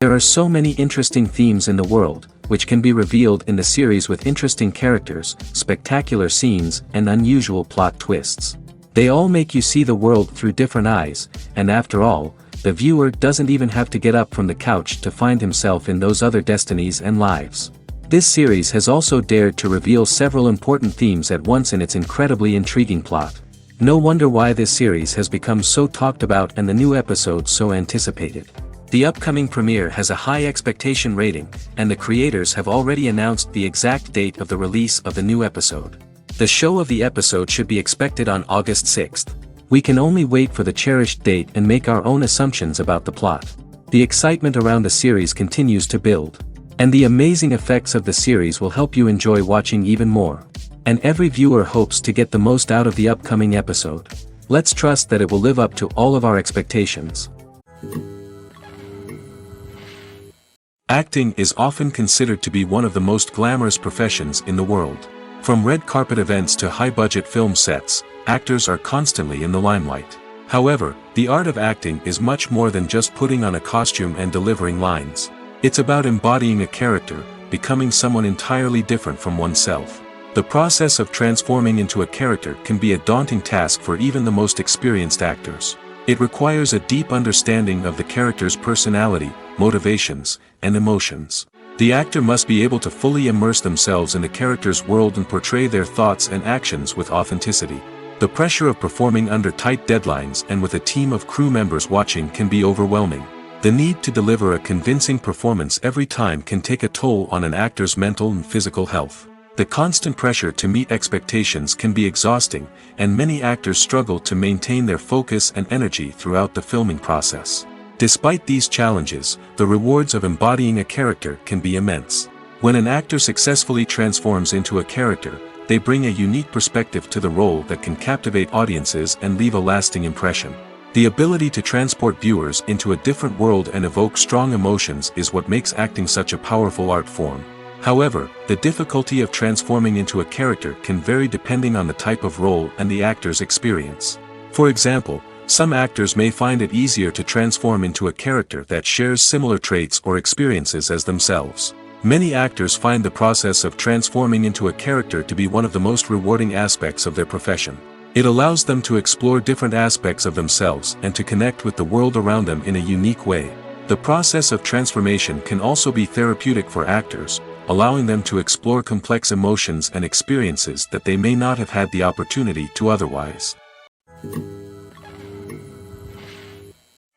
There are so many interesting themes in the world, which can be revealed in the series with interesting characters, spectacular scenes, and unusual plot twists. They all make you see the world through different eyes, and after all, the viewer doesn't even have to get up from the couch to find himself in those other destinies and lives. This series has also dared to reveal several important themes at once in its incredibly intriguing plot. No wonder why this series has become so talked about and the new episodes so anticipated. The upcoming premiere has a high expectation rating, and the creators have already announced the exact date of the release of the new episode. The show of the episode should be expected on August 6th. We can only wait for the cherished date and make our own assumptions about the plot. The excitement around the series continues to build. And the amazing effects of the series will help you enjoy watching even more. And every viewer hopes to get the most out of the upcoming episode. Let's trust that it will live up to all of our expectations. Acting is often considered to be one of the most glamorous professions in the world. From red carpet events to high-budget film sets, actors are constantly in the limelight. However, the art of acting is much more than just putting on a costume and delivering lines. It's about embodying a character, becoming someone entirely different from oneself. The process of transforming into a character can be a daunting task for even the most experienced actors. It requires a deep understanding of the character's personality, motivations, and emotions. The actor must be able to fully immerse themselves in the character's world and portray their thoughts and actions with authenticity. The pressure of performing under tight deadlines and with a team of crew members watching can be overwhelming. The need to deliver a convincing performance every time can take a toll on an actor's mental and physical health. The constant pressure to meet expectations can be exhausting, and many actors struggle to maintain their focus and energy throughout the filming process. Despite these challenges, the rewards of embodying a character can be immense. When an actor successfully transforms into a character, they bring a unique perspective to the role that can captivate audiences and leave a lasting impression. The ability to transport viewers into a different world and evoke strong emotions is what makes acting such a powerful art form. However, the difficulty of transforming into a character can vary depending on the type of role and the actor's experience. For example, some actors may find it easier to transform into a character that shares similar traits or experiences as themselves. Many actors find the process of transforming into a character to be one of the most rewarding aspects of their profession. It allows them to explore different aspects of themselves and to connect with the world around them in a unique way. The process of transformation can also be therapeutic for actors, allowing them to explore complex emotions and experiences that they may not have had the opportunity to otherwise.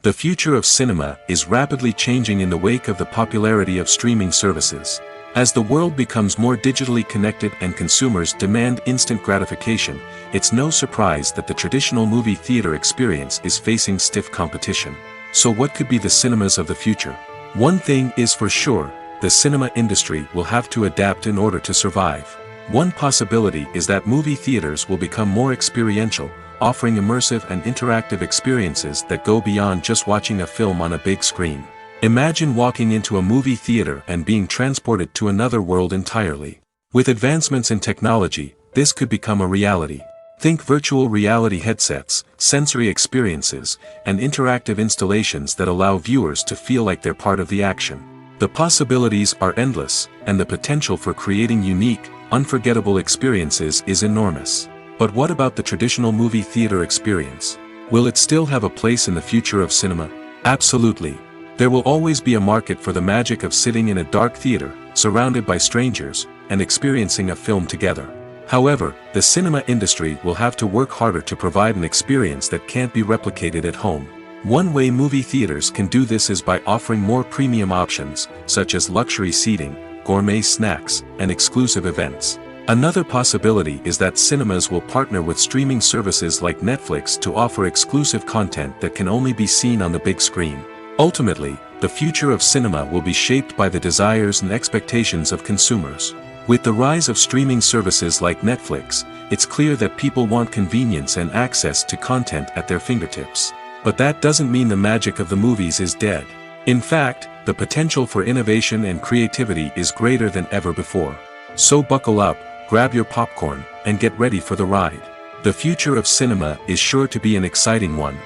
The future of cinema is rapidly changing in the wake of the popularity of streaming services. As the world becomes more digitally connected and consumers demand instant gratification, it's no surprise that the traditional movie theater experience is facing stiff competition. So what could be the cinemas of the future? One thing is for sure, the cinema industry will have to adapt in order to survive. One possibility is that movie theaters will become more experiential, offering immersive and interactive experiences that go beyond just watching a film on a big screen. Imagine walking into a movie theater and being transported to another world entirely. With advancements in technology, this could become a reality. Think virtual reality headsets, sensory experiences, and interactive installations that allow viewers to feel like they're part of the action. The possibilities are endless, and the potential for creating unique, unforgettable experiences is enormous. But what about the traditional movie theater experience? Will it still have a place in the future of cinema? Absolutely. There will always be a market for the magic of sitting in a dark theater, surrounded by strangers, and experiencing a film together. However, the cinema industry will have to work harder to provide an experience that can't be replicated at home. One way movie theaters can do this is by offering more premium options, such as luxury seating, gourmet snacks, and exclusive events. Another possibility is that cinemas will partner with streaming services like Netflix to offer exclusive content that can only be seen on the big screen. Ultimately, the future of cinema will be shaped by the desires and expectations of consumers. With the rise of streaming services like Netflix, it's clear that people want convenience and access to content at their fingertips. But that doesn't mean the magic of the movies is dead. In fact, the potential for innovation and creativity is greater than ever before. So buckle up, grab your popcorn, and get ready for the ride. The future of cinema is sure to be an exciting one.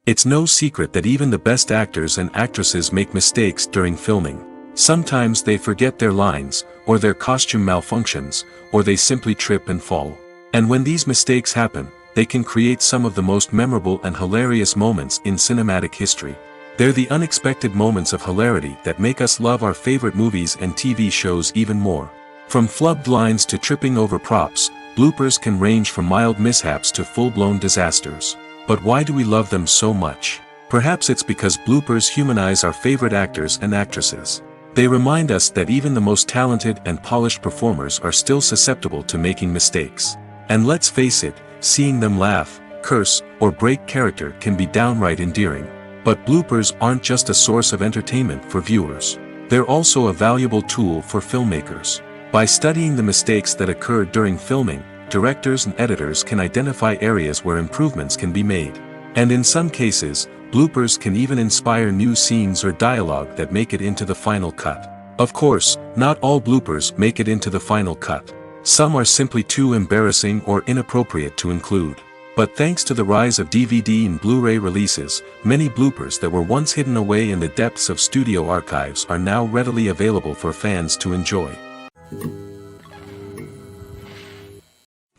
It's no secret that even the best actors and actresses make mistakes during filming. Sometimes they forget their lines, or their costume malfunctions, or they simply trip and fall. And when these mistakes happen, they can create some of the most memorable and hilarious moments in cinematic history. They're the unexpected moments of hilarity that make us love our favorite movies and TV shows even more. From flubbed lines to tripping over props, bloopers can range from mild mishaps to full-blown disasters. But why do we love them so much? Perhaps it's because bloopers humanize our favorite actors and actresses. They remind us that even the most talented and polished performers are still susceptible to making mistakes. And let's face it, seeing them laugh, curse, or break character can be downright endearing. But bloopers aren't just a source of entertainment for viewers. They're also a valuable tool for filmmakers. By studying the mistakes that occurred during filming, directors and editors can identify areas where improvements can be made. And in some cases, bloopers can even inspire new scenes or dialogue that make it into the final cut. Of course, not all bloopers make it into the final cut. Some are simply too embarrassing or inappropriate to include. But thanks to the rise of DVD and Blu-ray releases, many bloopers that were once hidden away in the depths of studio archives are now readily available for fans to enjoy.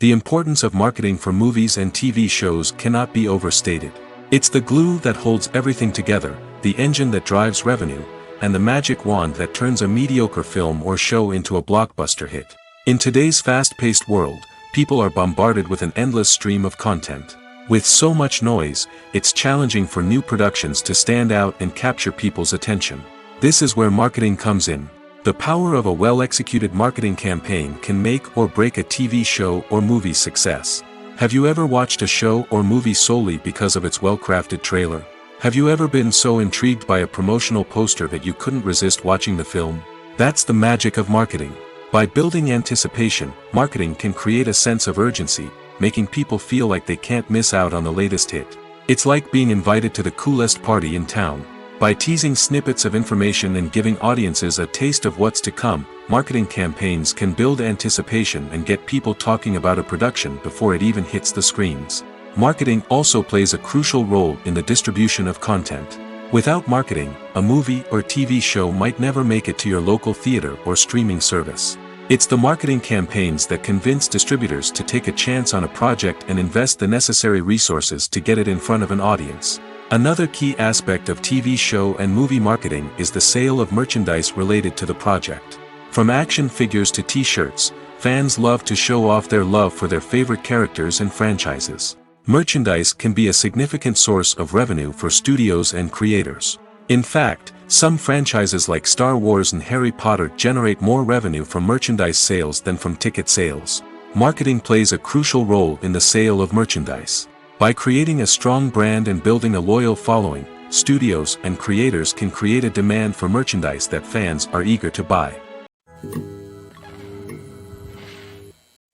The importance of marketing for movies and TV shows cannot be overstated. It's the glue that holds everything together, the engine that drives revenue, and the magic wand that turns a mediocre film or show into a blockbuster hit. In today's fast-paced world, people are bombarded with an endless stream of content. With so much noise, it's challenging for new productions to stand out and capture people's attention. This is where marketing comes in. The power of a well-executed marketing campaign can make or break a TV show or movie's success. Have you ever watched a show or movie solely because of its well-crafted trailer? Have you ever been so intrigued by a promotional poster that you couldn't resist watching the film? That's the magic of marketing. By building anticipation, marketing can create a sense of urgency, making people feel like they can't miss out on the latest hit. It's like being invited to the coolest party in town. By teasing snippets of information and giving audiences a taste of what's to come, marketing campaigns can build anticipation and get people talking about a production before it even hits the screens. Marketing also plays a crucial role in the distribution of content. Without marketing, a movie or TV show might never make it to your local theater or streaming service. It's the marketing campaigns that convince distributors to take a chance on a project and invest the necessary resources to get it in front of an audience. Another key aspect of TV show and movie marketing is the sale of merchandise related to the project. From action figures to t-shirts, fans love to show off their love for their favorite characters and franchises. Merchandise can be a significant source of revenue for studios and creators. In fact, some franchises like Star Wars and Harry Potter generate more revenue from merchandise sales than from ticket sales. Marketing plays a crucial role in the sale of merchandise. By creating a strong brand and building a loyal following, studios and creators can create a demand for merchandise that fans are eager to buy.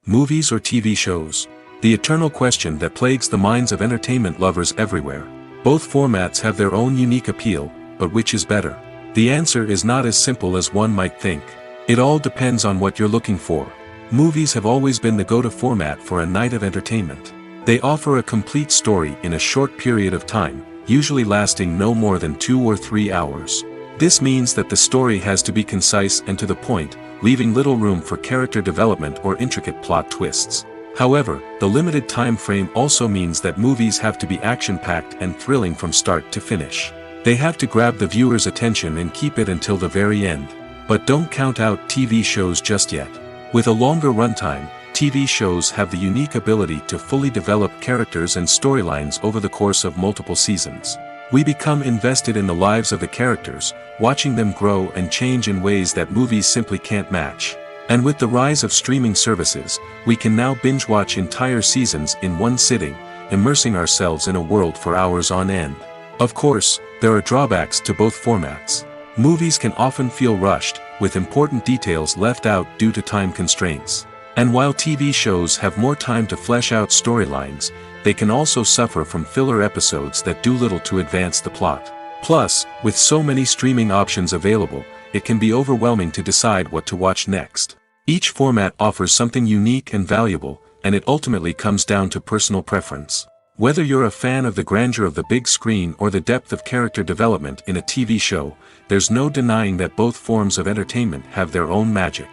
Movies or TV shows? The eternal question that plagues the minds of entertainment lovers everywhere. Both formats have their own unique appeal, but which is better? The answer is not as simple as one might think. It all depends on what you're looking for. Movies have always been the go-to format for a night of entertainment. They offer a complete story in a short period of time, usually lasting no more than 2 or 3 hours. This means that the story has to be concise and to the point, leaving little room for character development or intricate plot twists. However, the limited time frame also means that movies have to be action-packed and thrilling from start to finish. They have to grab the viewer's attention and keep it until the very end. But don't count out TV shows just yet. With a longer runtime, TV shows have the unique ability to fully develop characters and storylines over the course of multiple seasons. We become invested in the lives of the characters, watching them grow and change in ways that movies simply can't match. And with the rise of streaming services, we can now binge-watch entire seasons in one sitting, immersing ourselves in a world for hours on end. Of course, there are drawbacks to both formats. Movies can often feel rushed, with important details left out due to time constraints. And while TV shows have more time to flesh out storylines, they can also suffer from filler episodes that do little to advance the plot. Plus, with so many streaming options available, it can be overwhelming to decide what to watch next. Each format offers something unique and valuable, and it ultimately comes down to personal preference. Whether you're a fan of the grandeur of the big screen or the depth of character development in a TV show, there's no denying that both forms of entertainment have their own magic.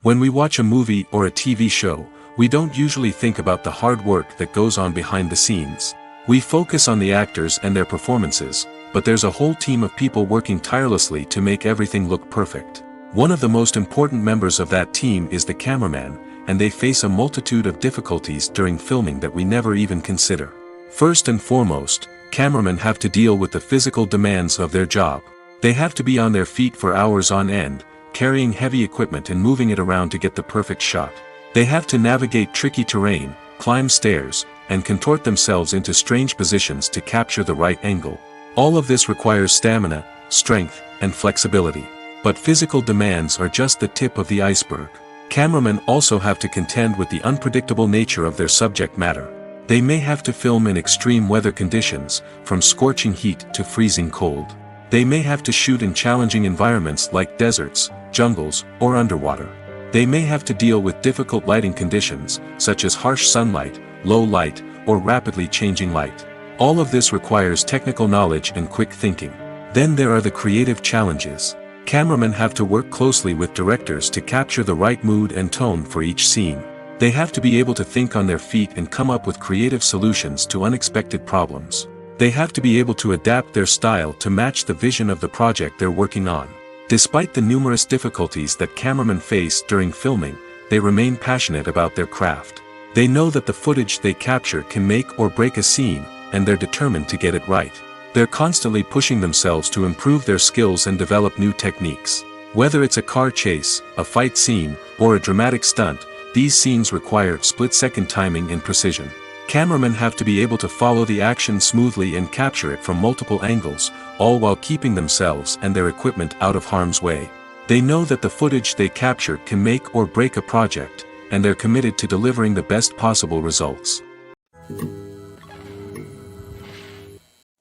When we watch a movie or a TV show, we don't usually think about the hard work that goes on behind the scenes. We focus on the actors and their performances, but there's a whole team of people working tirelessly to make everything look perfect. One of the most important members of that team is the cameraman, and they face a multitude of difficulties during filming that we never even consider. First and foremost, cameramen have to deal with the physical demands of their job. They have to be on their feet for hours on end, carrying heavy equipment and moving it around to get the perfect shot. They have to navigate tricky terrain, climb stairs, and contort themselves into strange positions to capture the right angle. All of this requires stamina, strength, and flexibility. But physical demands are just the tip of the iceberg. Cameramen also have to contend with the unpredictable nature of their subject matter. They may have to film in extreme weather conditions, from scorching heat to freezing cold. They may have to shoot in challenging environments like deserts, jungles, or underwater. They may have to deal with difficult lighting conditions, such as harsh sunlight, low light, or rapidly changing light. All of this requires technical knowledge and quick thinking. Then there are the creative challenges. Cameramen have to work closely with directors to capture the right mood and tone for each scene. They have to be able to think on their feet and come up with creative solutions to unexpected problems. They have to be able to adapt their style to match the vision of the project they're working on. Despite the numerous difficulties that cameramen face during filming, they remain passionate about their craft. They know that the footage they capture can make or break a scene, and they're determined to get it right. They're constantly pushing themselves to improve their skills and develop new techniques. Whether it's a car chase, a fight scene, or a dramatic stunt, these scenes require split-second timing and precision. Cameramen have to be able to follow the action smoothly and capture it from multiple angles, all while keeping themselves and their equipment out of harm's way. They know that the footage they capture can make or break a project, and they're committed to delivering the best possible results.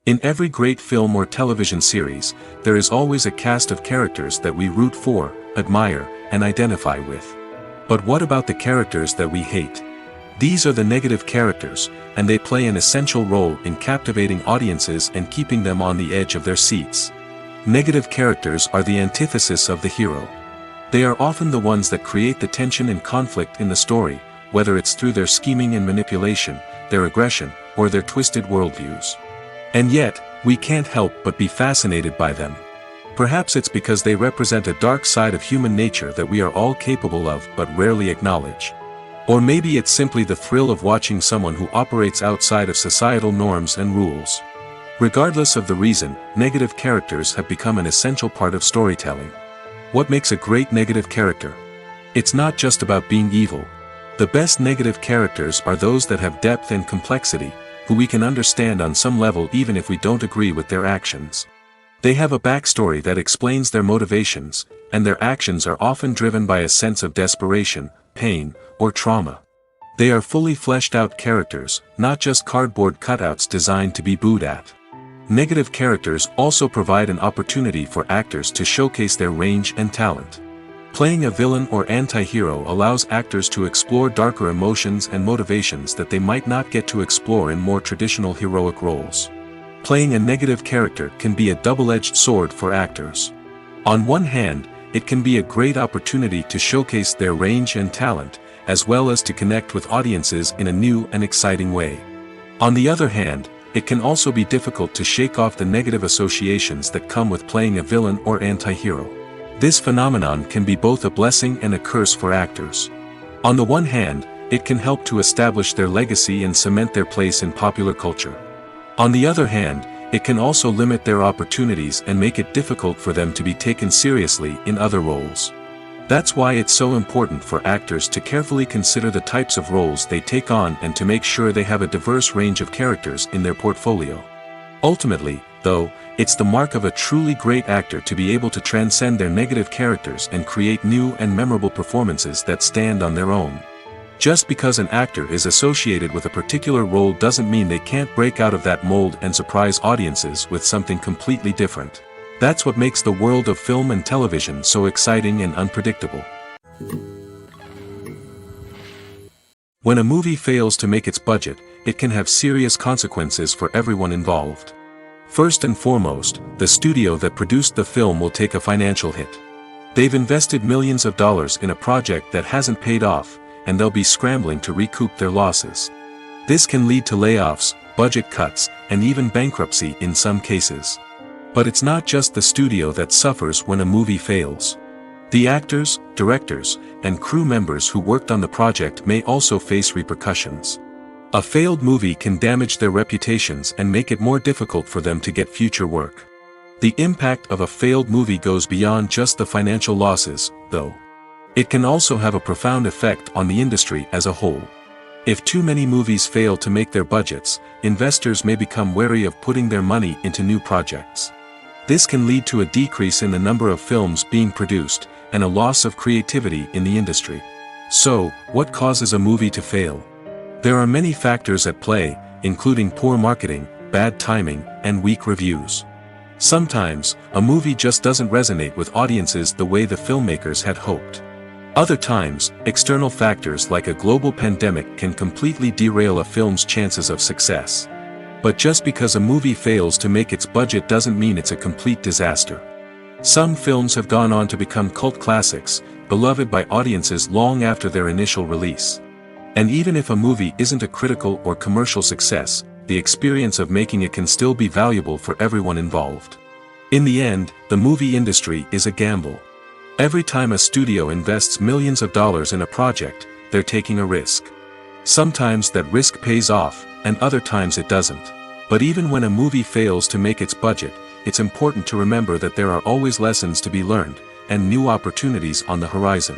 In every great film or television series, there is always a cast of characters that we root for, admire, and identify with. But what about the characters that we hate? These are the negative characters, and they play an essential role in captivating audiences and keeping them on the edge of their seats. Negative characters are the antithesis of the hero. They are often the ones that create the tension and conflict in the story, whether it's through their scheming and manipulation, their aggression, or their twisted worldviews. And yet, we can't help but be fascinated by them. Perhaps it's because they represent a dark side of human nature that we are all capable of but rarely acknowledge. Or maybe it's simply the thrill of watching someone who operates outside of societal norms and rules. Regardless of the reason, negative characters have become an essential part of storytelling. What makes a great negative character? It's not just about being evil. The best negative characters are those that have depth and complexity, who we can understand on some level even if we don't agree with their actions. They have a backstory that explains their motivations, and their actions are often driven by a sense of desperation, pain, or trauma. They are fully fleshed out characters, not just cardboard cutouts designed to be booed at. Negative characters also provide an opportunity for actors to showcase their range and talent. Playing a villain or anti-hero allows actors to explore darker emotions and motivations that they might not get to explore in more traditional heroic roles. Playing a negative character can be a double-edged sword for actors. On one hand, it can be a great opportunity to showcase their range and talent, as well as to connect with audiences in a new and exciting way. On the other hand, it can also be difficult to shake off the negative associations that come with playing a villain or anti-hero. This phenomenon can be both a blessing and a curse for actors. On the one hand, it can help to establish their legacy and cement their place in popular culture. On the other hand, it can also limit their opportunities and make it difficult for them to be taken seriously in other roles. That's why it's so important for actors to carefully consider the types of roles they take on and to make sure they have a diverse range of characters in their portfolio. Ultimately, though, it's the mark of a truly great actor to be able to transcend their negative characters and create new and memorable performances that stand on their own. Just because an actor is associated with a particular role doesn't mean they can't break out of that mold and surprise audiences with something completely different. That's what makes the world of film and television so exciting and unpredictable. When a movie fails to make its budget, it can have serious consequences for everyone involved. First and foremost, the studio that produced the film will take a financial hit. They've invested millions of dollars in a project that hasn't paid off, and they'll be scrambling to recoup their losses. This can lead to layoffs, budget cuts, and even bankruptcy in some cases. But it's not just the studio that suffers when a movie fails. The actors, directors, and crew members who worked on the project may also face repercussions. A failed movie can damage their reputations and make it more difficult for them to get future work. The impact of a failed movie goes beyond just the financial losses, though. It can also have a profound effect on the industry as a whole. If too many movies fail to make their budgets, investors may become wary of putting their money into new projects. This can lead to a decrease in the number of films being produced, and a loss of creativity in the industry. So, what causes a movie to fail? There are many factors at play, including poor marketing, bad timing, and weak reviews. Sometimes, a movie just doesn't resonate with audiences the way the filmmakers had hoped. Other times, external factors like a global pandemic can completely derail a film's chances of success. But just because a movie fails to make its budget doesn't mean it's a complete disaster. Some films have gone on to become cult classics, beloved by audiences long after their initial release. And even if a movie isn't a critical or commercial success, the experience of making it can still be valuable for everyone involved. In the end, the movie industry is a gamble. Every time a studio invests millions of dollars in a project, they're taking a risk. Sometimes that risk pays off, and other times it doesn't. But even when a movie fails to make its budget, it's important to remember that there are always lessons to be learned, and new opportunities on the horizon.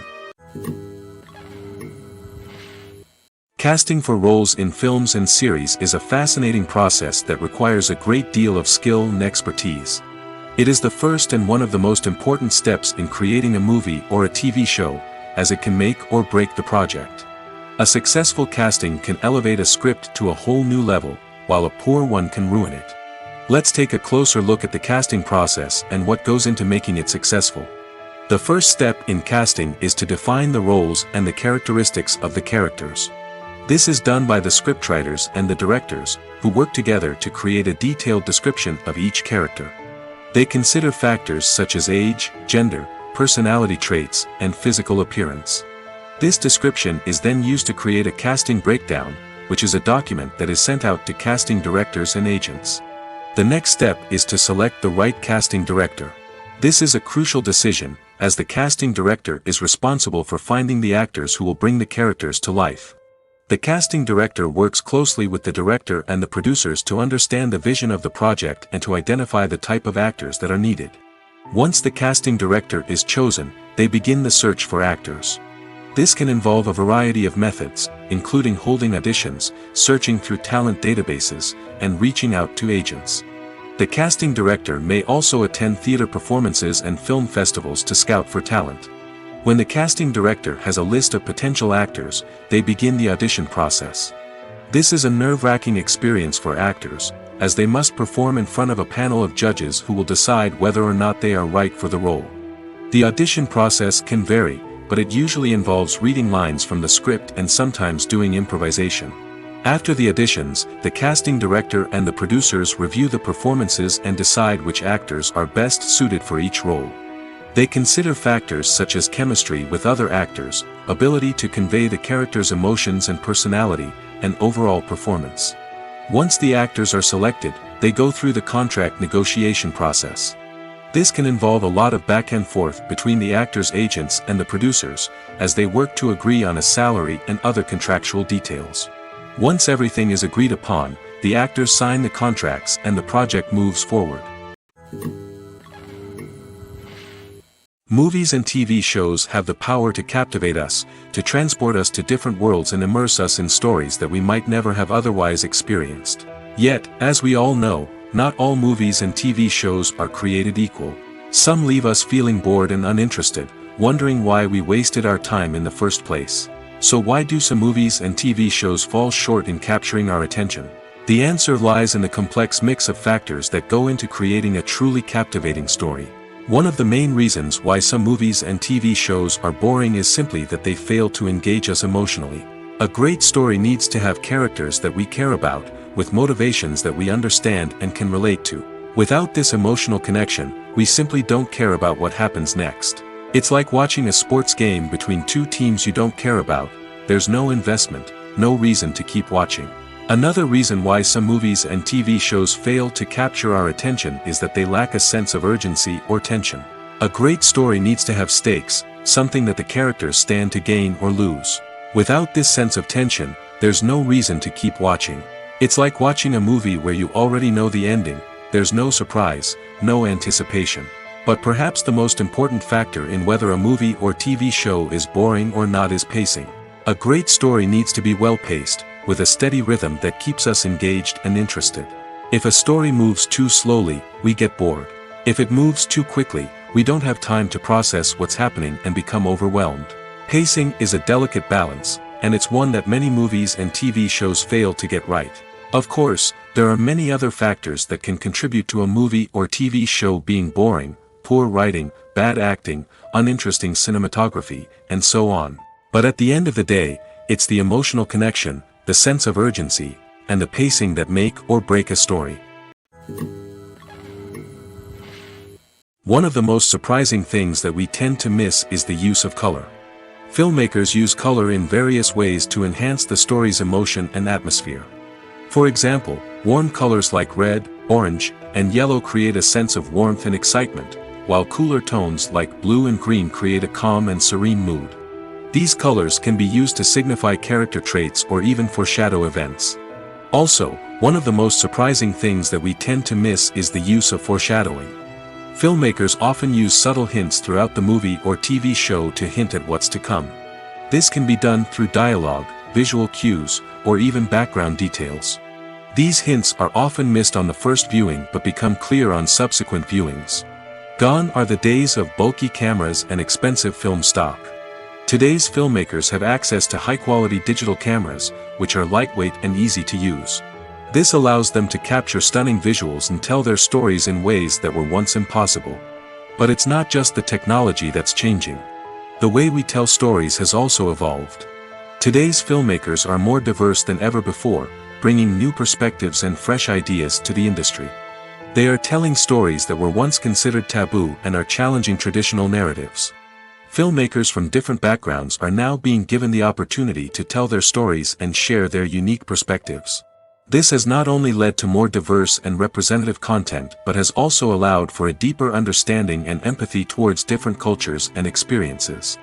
Casting for roles in films and series is a fascinating process that requires a great deal of skill and expertise. It is the first and one of the most important steps in creating a movie or a TV show, as it can make or break the project. A successful casting can elevate a script to a whole new level, while a poor one can ruin it. Let's take a closer look at the casting process and what goes into making it successful. The first step in casting is to define the roles and the characteristics of the characters. This is done by the scriptwriters and the directors, who work together to create a detailed description of each character. They consider factors such as age, gender, personality traits, and physical appearance. This description is then used to create a casting breakdown, which is a document that is sent out to casting directors and agents. The next step is to select the right casting director. This is a crucial decision, as the casting director is responsible for finding the actors who will bring the characters to life. The casting director works closely with the director and the producers to understand the vision of the project and to identify the type of actors that are needed. Once the casting director is chosen, they begin the search for actors. This can involve a variety of methods, including holding auditions, searching through talent databases, and reaching out to agents. The casting director may also attend theater performances and film festivals to scout for talent. When the casting director has a list of potential actors, they begin the audition process. This is a nerve-wracking experience for actors, as they must perform in front of a panel of judges who will decide whether or not they are right for the role. The audition process can vary, but it usually involves reading lines from the script and sometimes doing improvisation. After the auditions, the casting director and the producers review the performances and decide which actors are best suited for each role. They consider factors such as chemistry with other actors, ability to convey the character's emotions and personality, and overall performance. Once the actors are selected, they go through the contract negotiation process. This can involve a lot of back and forth between the actors' agents and the producers, as they work to agree on a salary and other contractual details. Once everything is agreed upon, the actors sign the contracts and the project moves forward. Movies and TV shows have the power to captivate us, to transport us to different worlds and immerse us in stories that we might never have otherwise experienced. Yet, as we all know, not all movies and TV shows are created equal. Some leave us feeling bored and uninterested, wondering why we wasted our time in the first place. So why do some movies and TV shows fall short in capturing our attention? The answer lies in the complex mix of factors that go into creating a truly captivating story. One of the main reasons why some movies and TV shows are boring is simply that they fail to engage us emotionally. A great story needs to have characters that we care about, with motivations that we understand and can relate to. Without this emotional connection, we simply don't care about what happens next. It's like watching a sports game between two teams you don't care about. There's no investment, no reason to keep watching. Another reason why some movies and TV shows fail to capture our attention is that they lack a sense of urgency or tension. A great story needs to have stakes, something that the characters stand to gain or lose. Without this sense of tension, there's no reason to keep watching. It's like watching a movie where you already know the ending. There's no surprise, no anticipation. But perhaps the most important factor in whether a movie or TV show is boring or not is pacing. A great story needs to be well-paced, with a steady rhythm that keeps us engaged and interested. If a story moves too slowly, we get bored. If it moves too quickly, we don't have time to process what's happening and become overwhelmed. Pacing is a delicate balance, and it's one that many movies and TV shows fail to get right. Of course, there are many other factors that can contribute to a movie or TV show being boring: poor writing, bad acting, uninteresting cinematography, and so on. But at the end of the day, it's the emotional connection, the sense of urgency, and the pacing that make or break a story. One of the most surprising things that we tend to miss is the use of color. Filmmakers use color in various ways to enhance the story's emotion and atmosphere. For example, warm colors like red, orange, and yellow create a sense of warmth and excitement, while cooler tones like blue and green create a calm and serene mood. These colors can be used to signify character traits or even foreshadow events. Also, one of the most surprising things that we tend to miss is the use of foreshadowing. Filmmakers often use subtle hints throughout the movie or TV show to hint at what's to come. This can be done through dialogue, visual cues, or even background details. These hints are often missed on the first viewing but become clear on subsequent viewings. Gone are the days of bulky cameras and expensive film stock. Today's filmmakers have access to high-quality digital cameras, which are lightweight and easy to use. This allows them to capture stunning visuals and tell their stories in ways that were once impossible. But it's not just the technology that's changing. The way we tell stories has also evolved. Today's filmmakers are more diverse than ever before, bringing new perspectives and fresh ideas to the industry. They are telling stories that were once considered taboo and are challenging traditional narratives. Filmmakers from different backgrounds are now being given the opportunity to tell their stories and share their unique perspectives. This has not only led to more diverse and representative content but has also allowed for a deeper understanding and empathy towards different cultures and experiences.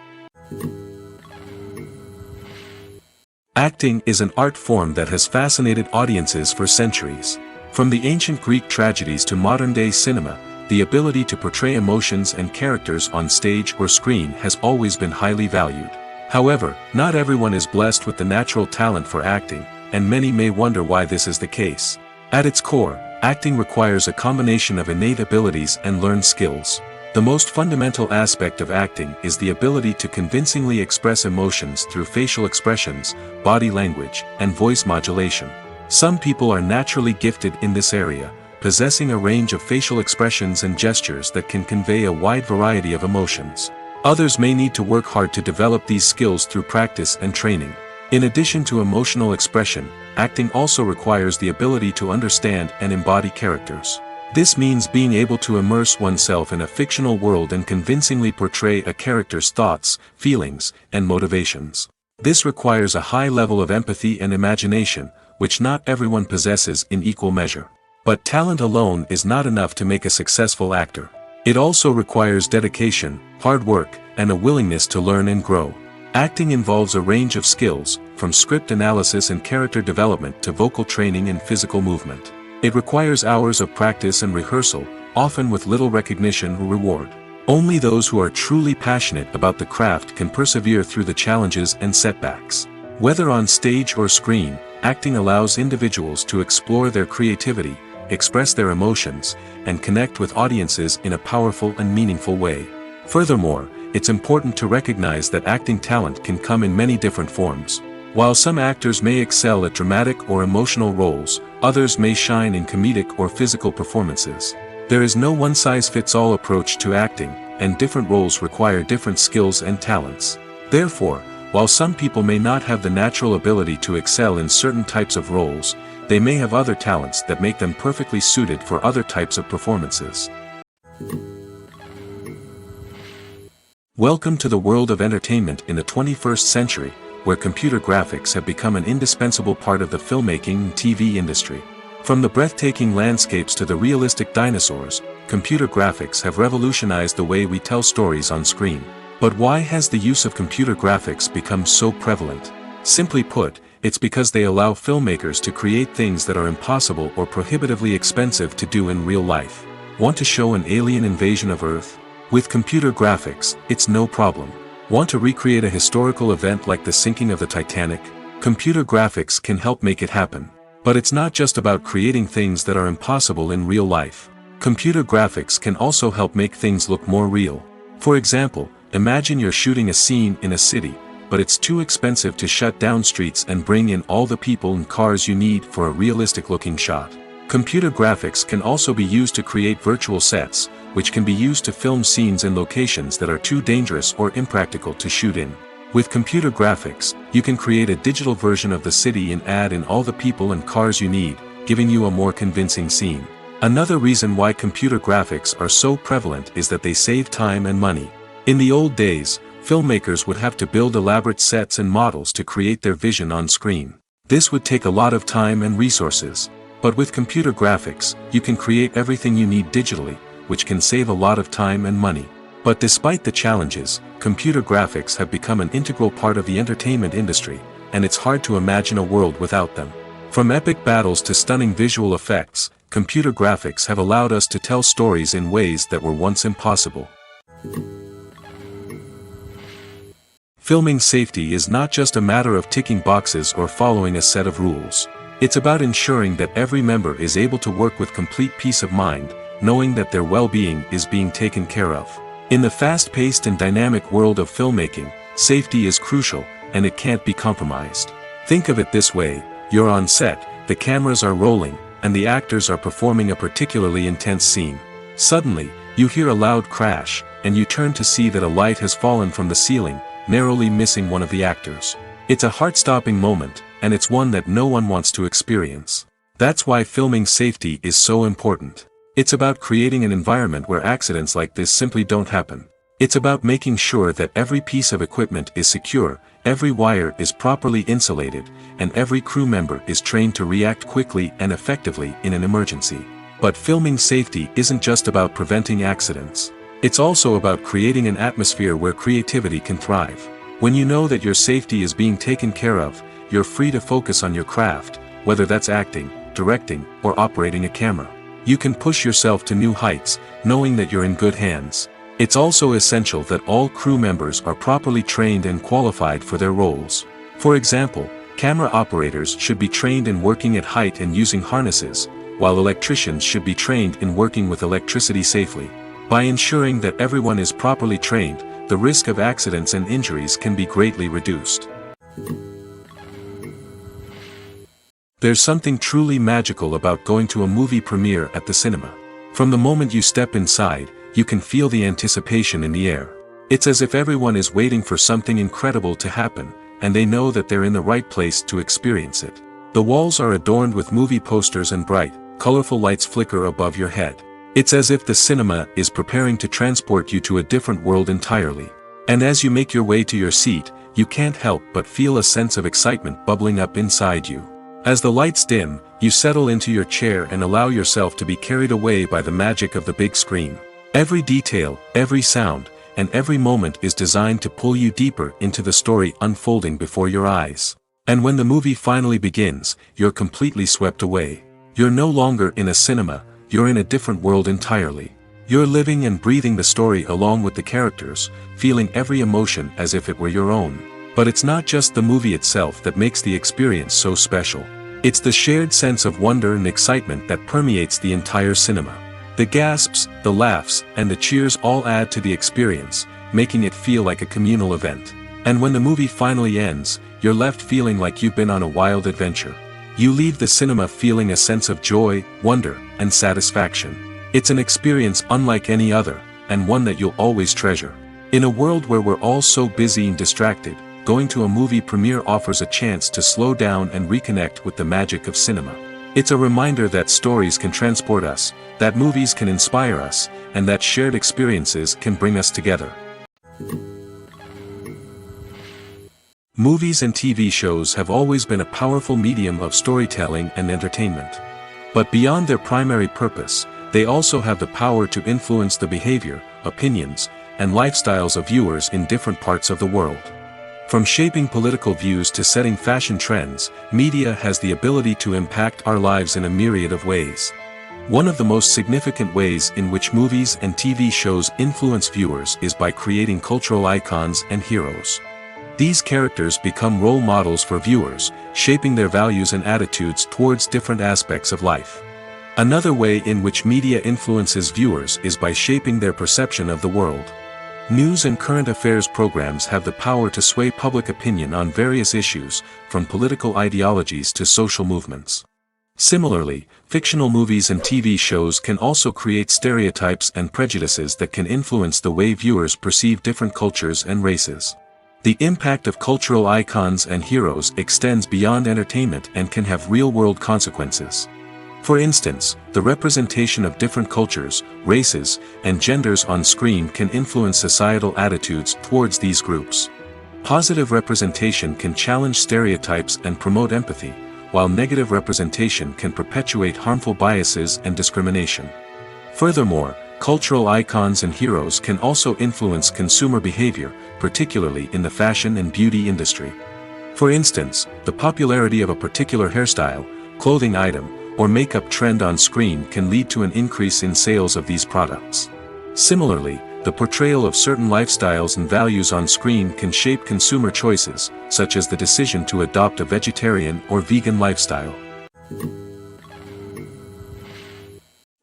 Acting is an art form that has fascinated audiences for centuries. From the ancient Greek tragedies to modern-day cinema, the ability to portray emotions and characters on stage or screen has always been highly valued. However, not everyone is blessed with the natural talent for acting, and many may wonder why this is the case. At its core, acting requires a combination of innate abilities and learned skills. The most fundamental aspect of acting is the ability to convincingly express emotions through facial expressions, body language, and voice modulation. Some people are naturally gifted in this area, possessing a range of facial expressions and gestures that can convey a wide variety of emotions. Others may need to work hard to develop these skills through practice and training. In addition to emotional expression, acting also requires the ability to understand and embody characters. This means being able to immerse oneself in a fictional world and convincingly portray a character's thoughts, feelings, and motivations. This requires a high level of empathy and imagination, which not everyone possesses in equal measure. But talent alone is not enough to make a successful actor. It also requires dedication, hard work, and a willingness to learn and grow. Acting involves a range of skills, from script analysis and character development to vocal training and physical movement. It requires hours of practice and rehearsal, often with little recognition or reward. Only those who are truly passionate about the craft can persevere through the challenges and setbacks. Whether on stage or screen, acting allows individuals to explore their creativity, express their emotions, and connect with audiences in a powerful and meaningful way. Furthermore, it's important to recognize that acting talent can come in many different forms. While some actors may excel at dramatic or emotional roles, others may shine in comedic or physical performances. There is no one-size-fits-all approach to acting, and different roles require different skills and talents. Therefore, while some people may not have the natural ability to excel in certain types of roles, they may have other talents that make them perfectly suited for other types of performances. Welcome to the world of entertainment in the 21st century, where computer graphics have become an indispensable part of the filmmaking and TV industry. From the breathtaking landscapes to the realistic dinosaurs, computer graphics have revolutionized the way we tell stories on screen. But why has the use of computer graphics become so prevalent? Simply put, it's because they allow filmmakers to create things that are impossible or prohibitively expensive to do in real life. Want to show an alien invasion of Earth? With computer graphics, it's no problem. Want to recreate a historical event like the sinking of the Titanic? Computer graphics can help make it happen. But it's not just about creating things that are impossible in real life. Computer graphics can also help make things look more real. For example, imagine you're shooting a scene in a city, but it's too expensive to shut down streets and bring in all the people and cars you need for a realistic-looking shot. Computer graphics can also be used to create virtual sets, which can be used to film scenes in locations that are too dangerous or impractical to shoot in. With computer graphics, you can create a digital version of the city and add in all the people and cars you need, giving you a more convincing scene. Another reason why computer graphics are so prevalent is that they save time and money. In the old days, filmmakers would have to build elaborate sets and models to create their vision on screen. This would take a lot of time and resources. But with computer graphics, you can create everything you need digitally, which can save a lot of time and money. But despite the challenges, computer graphics have become an integral part of the entertainment industry, and it's hard to imagine a world without them. From epic battles to stunning visual effects, computer graphics have allowed us to tell stories in ways that were once impossible. Filming safety is not just a matter of ticking boxes or following a set of rules. It's about ensuring that every member is able to work with complete peace of mind, knowing that their well-being is being taken care of. In the fast-paced and dynamic world of filmmaking, safety is crucial, and it can't be compromised. Think of it this way: you're on set, the cameras are rolling, and the actors are performing a particularly intense scene. Suddenly, you hear a loud crash, and you turn to see that a light has fallen from the ceiling, narrowly missing one of the actors. It's a heart-stopping moment, and it's one that no one wants to experience. That's why filming safety is so important. It's about creating an environment where accidents like this simply don't happen. It's about making sure that every piece of equipment is secure, every wire is properly insulated, and every crew member is trained to react quickly and effectively in an emergency. But filming safety isn't just about preventing accidents. It's also about creating an atmosphere where creativity can thrive. When you know that your safety is being taken care of, you're free to focus on your craft, whether that's acting, directing, or operating a camera. You can push yourself to new heights, knowing that you're in good hands. It's also essential that all crew members are properly trained and qualified for their roles. For example, camera operators should be trained in working at height and using harnesses, while electricians should be trained in working with electricity safely. By ensuring that everyone is properly trained, the risk of accidents and injuries can be greatly reduced. There's something truly magical about going to a movie premiere at the cinema. From the moment you step inside, you can feel the anticipation in the air. It's as if everyone is waiting for something incredible to happen, and they know that they're in the right place to experience it. The walls are adorned with movie posters and bright, colorful lights flicker above your head. It's as if the cinema is preparing to transport you to a different world entirely. And as you make your way to your seat, you can't help but feel a sense of excitement bubbling up inside you. As the lights dim, you settle into your chair and allow yourself to be carried away by the magic of the big screen. Every detail, every sound, and every moment is designed to pull you deeper into the story unfolding before your eyes. And when the movie finally begins, you're completely swept away. You're no longer in a cinema, you're in a different world entirely. You're living and breathing the story along with the characters, feeling every emotion as if it were your own. But it's not just the movie itself that makes the experience so special. It's the shared sense of wonder and excitement that permeates the entire cinema. The gasps, the laughs, and the cheers all add to the experience, making it feel like a communal event. And when the movie finally ends, you're left feeling like you've been on a wild adventure. You leave the cinema feeling a sense of joy, wonder, and satisfaction. It's an experience unlike any other, and one that you'll always treasure. In a world where we're all so busy and distracted, going to a movie premiere offers a chance to slow down and reconnect with the magic of cinema. It's a reminder that stories can transport us, that movies can inspire us, and that shared experiences can bring us together. Movies and TV shows have always been a powerful medium of storytelling and entertainment. But beyond their primary purpose, they also have the power to influence the behavior, opinions, and lifestyles of viewers in different parts of the world. From shaping political views to setting fashion trends, media has the ability to impact our lives in a myriad of ways. One of the most significant ways in which movies and TV shows influence viewers is by creating cultural icons and heroes. These characters become role models for viewers, shaping their values and attitudes towards different aspects of life. Another way in which media influences viewers is by shaping their perception of the world. News and current affairs programs have the power to sway public opinion on various issues, from political ideologies to social movements. Similarly, fictional movies and TV shows can also create stereotypes and prejudices that can influence the way viewers perceive different cultures and races. The impact of cultural icons and heroes extends beyond entertainment and can have real-world consequences. For instance, the representation of different cultures, races, and genders on screen can influence societal attitudes towards these groups. Positive representation can challenge stereotypes and promote empathy, while negative representation can perpetuate harmful biases and discrimination. Furthermore, cultural icons and heroes can also influence consumer behavior, particularly in the fashion and beauty industry. For instance, the popularity of a particular hairstyle, clothing item, or makeup trend on screen can lead to an increase in sales of these products. Similarly, the portrayal of certain lifestyles and values on screen can shape consumer choices, such as the decision to adopt a vegetarian or vegan lifestyle.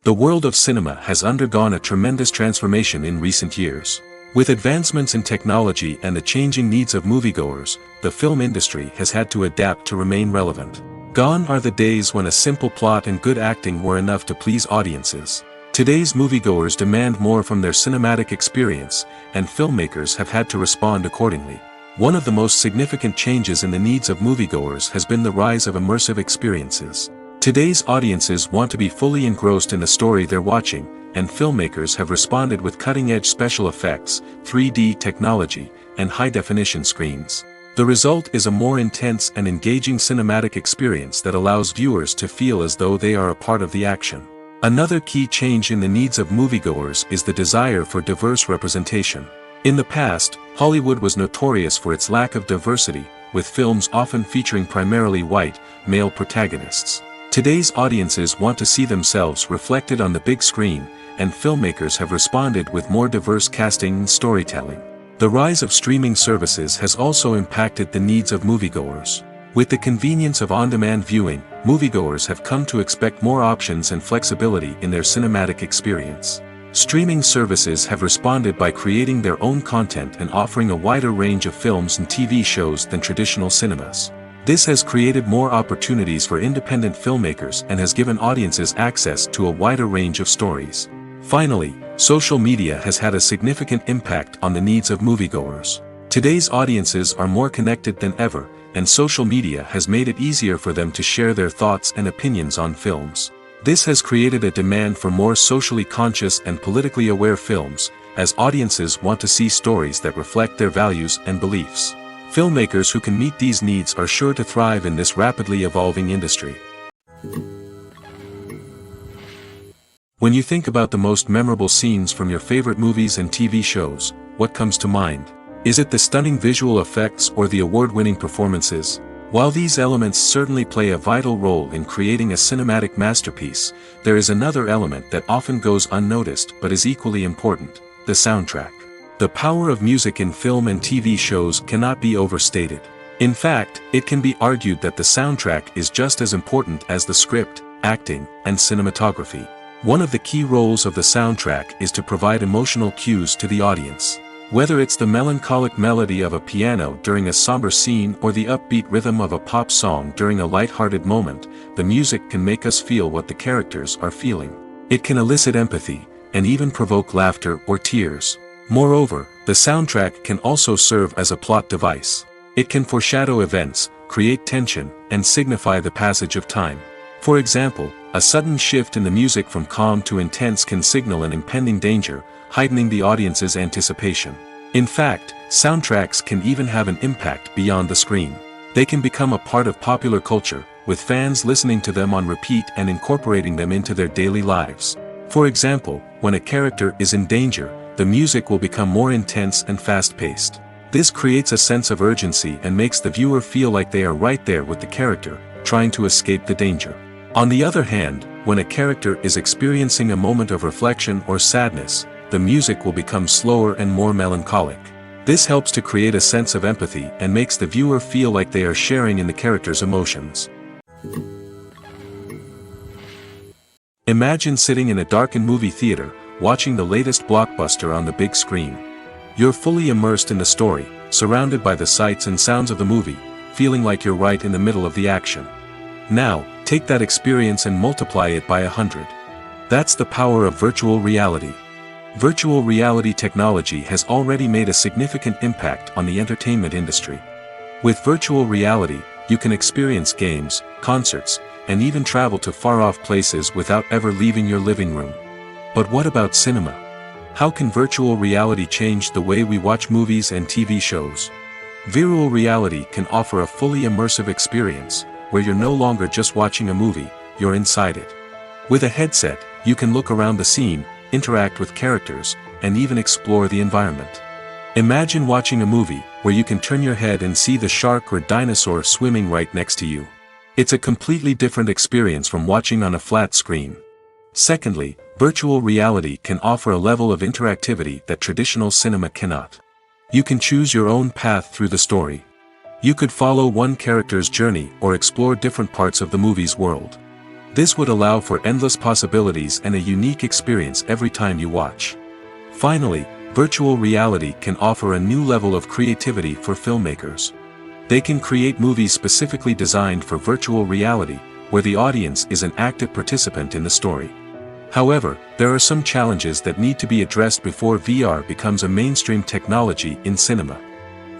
The world of cinema has undergone a tremendous transformation in recent years. With advancements in technology and the changing needs of moviegoers, the film industry has had to adapt to remain relevant. Gone are the days when a simple plot and good acting were enough to please audiences. Today's moviegoers demand more from their cinematic experience, and filmmakers have had to respond accordingly. One of the most significant changes in the needs of moviegoers has been the rise of immersive experiences. Today's audiences want to be fully engrossed in the story they're watching, and filmmakers have responded with cutting-edge special effects, 3D technology, and high-definition screens. The result is a more intense and engaging cinematic experience that allows viewers to feel as though they are a part of the action. Another key change in the needs of moviegoers is the desire for diverse representation. In the past, Hollywood was notorious for its lack of diversity, with films often featuring primarily white, male protagonists. Today's audiences want to see themselves reflected on the big screen, and filmmakers have responded with more diverse casting and storytelling. The rise of streaming services has also impacted the needs of moviegoers. With the convenience of on-demand viewing, moviegoers have come to expect more options and flexibility in their cinematic experience. Streaming services have responded by creating their own content and offering a wider range of films and TV shows than traditional cinemas. This has created more opportunities for independent filmmakers and has given audiences access to a wider range of stories. Finally, social media has had a significant impact on the needs of moviegoers. Today's audiences are more connected than ever, and social media has made it easier for them to share their thoughts and opinions on films. This has created a demand for more socially conscious and politically aware films, as audiences want to see stories that reflect their values and beliefs. Filmmakers who can meet these needs are sure to thrive in this rapidly evolving industry. When you think about the most memorable scenes from your favorite movies and TV shows, what comes to mind? Is it the stunning visual effects or the award-winning performances? While these elements certainly play a vital role in creating a cinematic masterpiece, there is another element that often goes unnoticed but is equally important: the soundtrack. The power of music in film and TV shows cannot be overstated. In fact, it can be argued that the soundtrack is just as important as the script, acting, and cinematography. One of the key roles of the soundtrack is to provide emotional cues to the audience. Whether it's the melancholic melody of a piano during a somber scene or the upbeat rhythm of a pop song during a light-hearted moment, the music can make us feel what the characters are feeling. It can elicit empathy, and even provoke laughter or tears. Moreover, the soundtrack can also serve as a plot device. It can foreshadow events, create tension, and signify the passage of time. For example, a sudden shift in the music from calm to intense can signal an impending danger, heightening the audience's anticipation. In fact, soundtracks can even have an impact beyond the screen. They can become a part of popular culture, with fans listening to them on repeat and incorporating them into their daily lives. For example, when a character is in danger, the music will become more intense and fast-paced. This creates a sense of urgency and makes the viewer feel like they are right there with the character, trying to escape the danger. On the other hand, when a character is experiencing a moment of reflection or sadness, the music will become slower and more melancholic. This helps to create a sense of empathy and makes the viewer feel like they are sharing in the character's emotions. Imagine sitting in a darkened movie theater, watching the latest blockbuster on the big screen. You're fully immersed in the story, surrounded by the sights and sounds of the movie, feeling like you're right in the middle of the action. Now, take that experience and multiply it by 100. That's the power of virtual reality. Virtual reality technology has already made a significant impact on the entertainment industry. With virtual reality, you can experience games, concerts, and even travel to far-off places without ever leaving your living room. But what about cinema? How can virtual reality change the way we watch movies and TV shows? Virtual reality can offer a fully immersive experience, where you're no longer just watching a movie, you're inside it. With a headset, you can look around the scene, interact with characters, and even explore the environment. Imagine watching a movie where you can turn your head and see the shark or dinosaur swimming right next to you. It's a completely different experience from watching on a flat screen. Secondly, virtual reality can offer a level of interactivity that traditional cinema cannot. You can choose your own path through the story. You could follow one character's journey or explore different parts of the movie's world. This would allow for endless possibilities and a unique experience every time you watch. Finally, virtual reality can offer a new level of creativity for filmmakers. They can create movies specifically designed for virtual reality, where the audience is an active participant in the story. However, there are some challenges that need to be addressed before VR becomes a mainstream technology in cinema.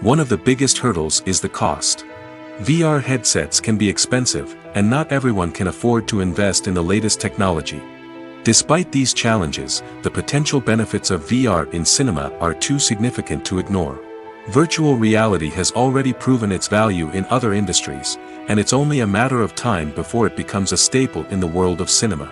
One of the biggest hurdles is the cost. VR headsets can be expensive, and not everyone can afford to invest in the latest technology. Despite these challenges, the potential benefits of VR in cinema are too significant to ignore. Virtual reality has already proven its value in other industries, and it's only a matter of time before it becomes a staple in the world of cinema.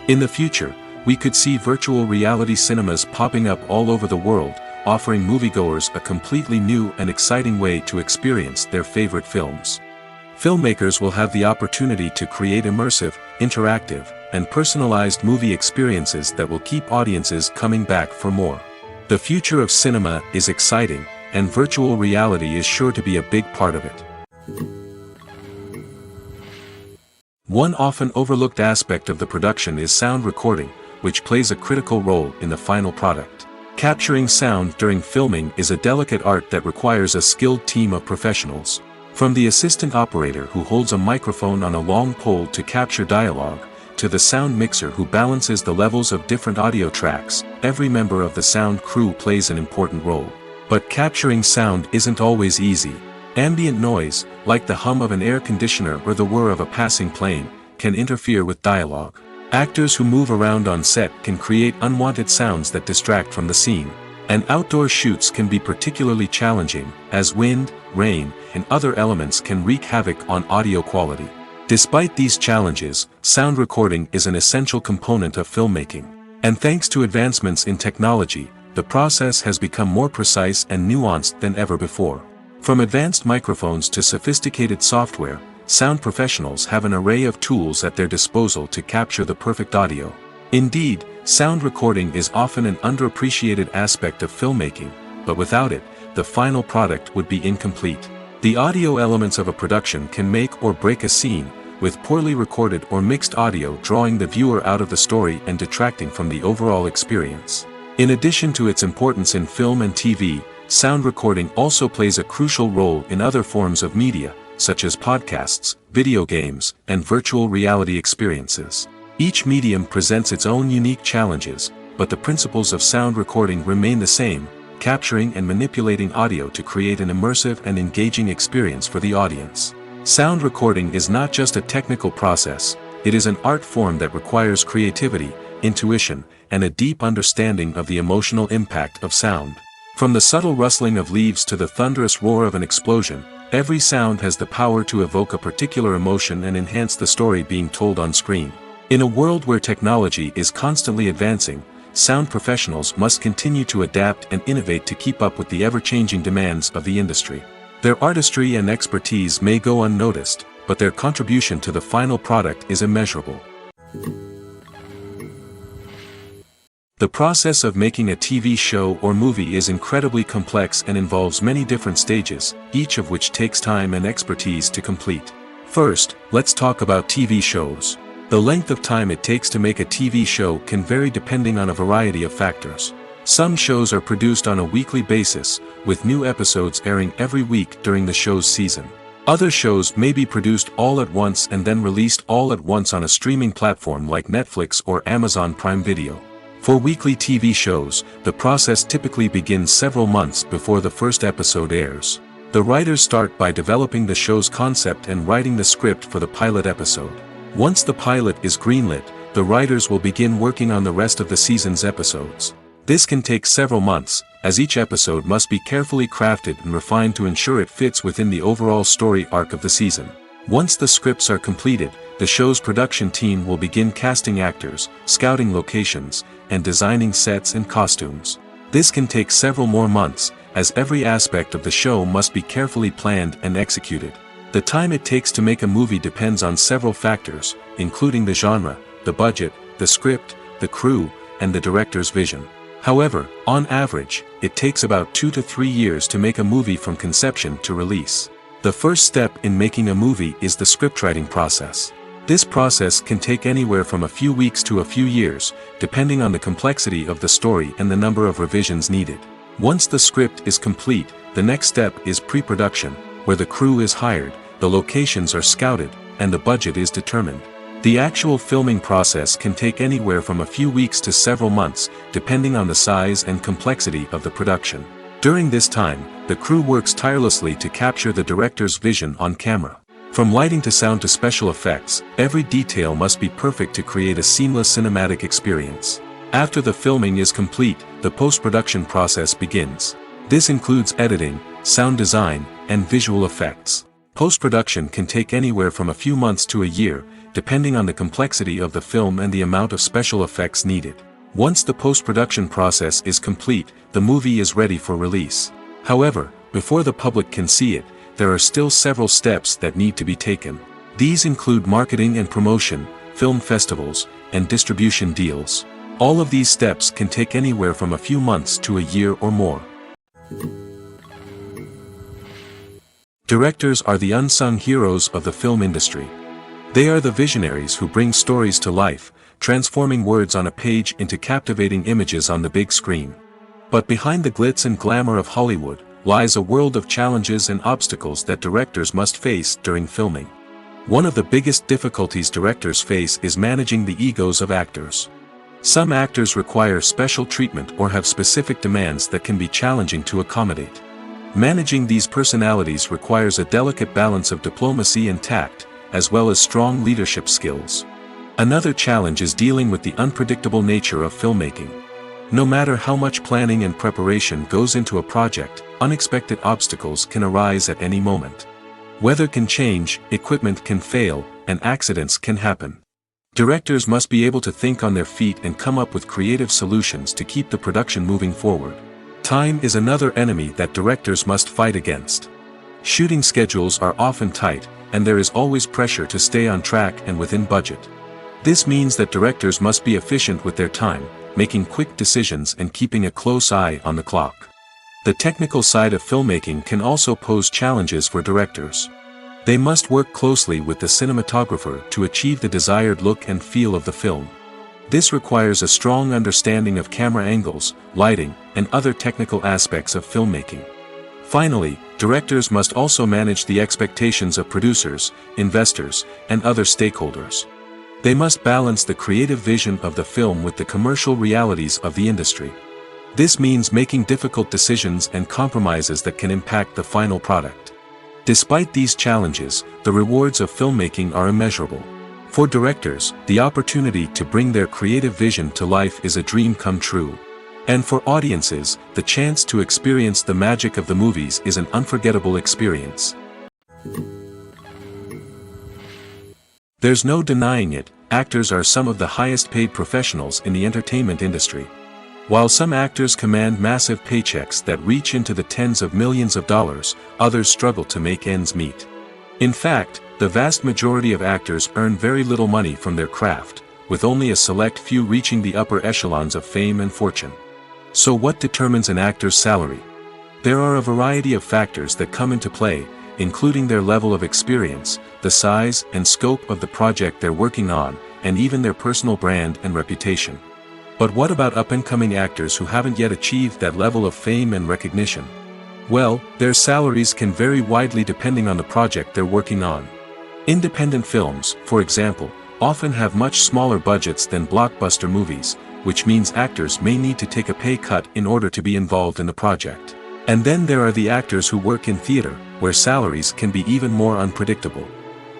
In the future, we could see virtual reality cinemas popping up all over the world, offering moviegoers a completely new and exciting way to experience their favorite films. Filmmakers will have the opportunity to create immersive, interactive, and personalized movie experiences that will keep audiences coming back for more. The future of cinema is exciting, and virtual reality is sure to be a big part of it. One often overlooked aspect of the production is sound recording, which plays a critical role in the final product. Capturing sound during filming is a delicate art that requires a skilled team of professionals. From the assistant operator who holds a microphone on a long pole to capture dialogue, to the sound mixer who balances the levels of different audio tracks, every member of the sound crew plays an important role. But capturing sound isn't always easy. Ambient noise, like the hum of an air conditioner or the whir of a passing plane, can interfere with dialogue. Actors who move around on set can create unwanted sounds that distract from the scene. And outdoor shoots can be particularly challenging, as wind, rain, and other elements can wreak havoc on audio quality. Despite these challenges, sound recording is an essential component of filmmaking. And thanks to advancements in technology, the process has become more precise and nuanced than ever before. From advanced microphones to sophisticated software, sound professionals have an array of tools at their disposal to capture the perfect audio. Indeed, sound recording is often an underappreciated aspect of filmmaking, but without it, the final product would be incomplete. The audio elements of a production can make or break a scene, with poorly recorded or mixed audio drawing the viewer out of the story and detracting from the overall experience. In addition to its importance in film and TV, sound recording also plays a crucial role in other forms of media, such as podcasts, video games, and virtual reality experiences. Each medium presents its own unique challenges, but the principles of sound recording remain the same, capturing and manipulating audio to create an immersive and engaging experience for the audience. Sound recording is not just a technical process, it is an art form that requires creativity, intuition, and a deep understanding of the emotional impact of sound. From the subtle rustling of leaves to the thunderous roar of an explosion, every sound has the power to evoke a particular emotion and enhance the story being told on screen. In a world where technology is constantly advancing, sound professionals must continue to adapt and innovate to keep up with the ever-changing demands of the industry. Their artistry and expertise may go unnoticed, but their contribution to the final product is immeasurable. The process of making a TV show or movie is incredibly complex and involves many different stages, each of which takes time and expertise to complete. First, let's talk about TV shows. The length of time it takes to make a TV show can vary depending on a variety of factors. Some shows are produced on a weekly basis, with new episodes airing every week during the show's season. Other shows may be produced all at once and then released all at once on a streaming platform like Netflix or Amazon Prime Video. For weekly TV shows, the process typically begins several months before the first episode airs. The writers start by developing the show's concept and writing the script for the pilot episode. Once the pilot is greenlit, the writers will begin working on the rest of the season's episodes. This can take several months, as each episode must be carefully crafted and refined to ensure it fits within the overall story arc of the season. Once the scripts are completed, the show's production team will begin casting actors, scouting locations, and designing sets and costumes. This can take several more months, as every aspect of the show must be carefully planned and executed. The time it takes to make a movie depends on several factors, including the genre, the budget, the script, the crew, and the director's vision. However, on average, it takes about 2 to 3 years to make a movie from conception to release. The first step in making a movie is the scriptwriting process. This process can take anywhere from a few weeks to a few years, depending on the complexity of the story and the number of revisions needed. Once the script is complete, the next step is pre-production, where the crew is hired, the locations are scouted, and the budget is determined. The actual filming process can take anywhere from a few weeks to several months, depending on the size and complexity of the production. During this time, the crew works tirelessly to capture the director's vision on camera. From lighting to sound to special effects, every detail must be perfect to create a seamless cinematic experience. After the filming is complete, the post-production process begins. This includes editing, sound design, and visual effects. Post-production can take anywhere from a few months to a year, depending on the complexity of the film and the amount of special effects needed. Once the post-production process is complete, the movie is ready for release. However, before the public can see it, there are still several steps that need to be taken. These include marketing and promotion, film festivals, and distribution deals. All of these steps can take anywhere from a few months to a year or more. Directors are the unsung heroes of the film industry. They are the visionaries who bring stories to life, transforming words on a page into captivating images on the big screen. But behind the glitz and glamour of Hollywood, lies a world of challenges and obstacles that directors must face during filming. One of the biggest difficulties directors face is managing the egos of actors. Some actors require special treatment or have specific demands that can be challenging to accommodate. Managing these personalities requires a delicate balance of diplomacy and tact, as well as strong leadership skills. Another challenge is dealing with the unpredictable nature of filmmaking. No matter how much planning and preparation goes into a project, unexpected obstacles can arise at any moment. Weather can change, equipment can fail, and accidents can happen. Directors must be able to think on their feet and come up with creative solutions to keep the production moving forward. Time is another enemy that directors must fight against. Shooting schedules are often tight, and there is always pressure to stay on track and within budget. This means that directors must be efficient with their time, making quick decisions and keeping a close eye on the clock. The technical side of filmmaking can also pose challenges for directors. They must work closely with the cinematographer to achieve the desired look and feel of the film. This requires a strong understanding of camera angles, lighting, and other technical aspects of filmmaking. Finally, directors must also manage the expectations of producers, investors, and other stakeholders. They must balance the creative vision of the film with the commercial realities of the industry. This means making difficult decisions and compromises that can impact the final product. Despite these challenges, the rewards of filmmaking are immeasurable. For directors, the opportunity to bring their creative vision to life is a dream come true. And for audiences, the chance to experience the magic of the movies is an unforgettable experience. There's no denying it, actors are some of the highest paid professionals in the entertainment industry. While some actors command massive paychecks that reach into the tens of millions of dollars, others struggle to make ends meet. In fact, the vast majority of actors earn very little money from their craft, with only a select few reaching the upper echelons of fame and fortune. So what determines an actor's salary? There are a variety of factors that come into play, including their level of experience, the size and scope of the project they're working on, and even their personal brand and reputation. But what about up-and-coming actors who haven't yet achieved that level of fame and recognition? Well, their salaries can vary widely depending on the project they're working on. Independent films, for example, often have much smaller budgets than blockbuster movies, which means actors may need to take a pay cut in order to be involved in the project. And then there are the actors who work in theater, where salaries can be even more unpredictable.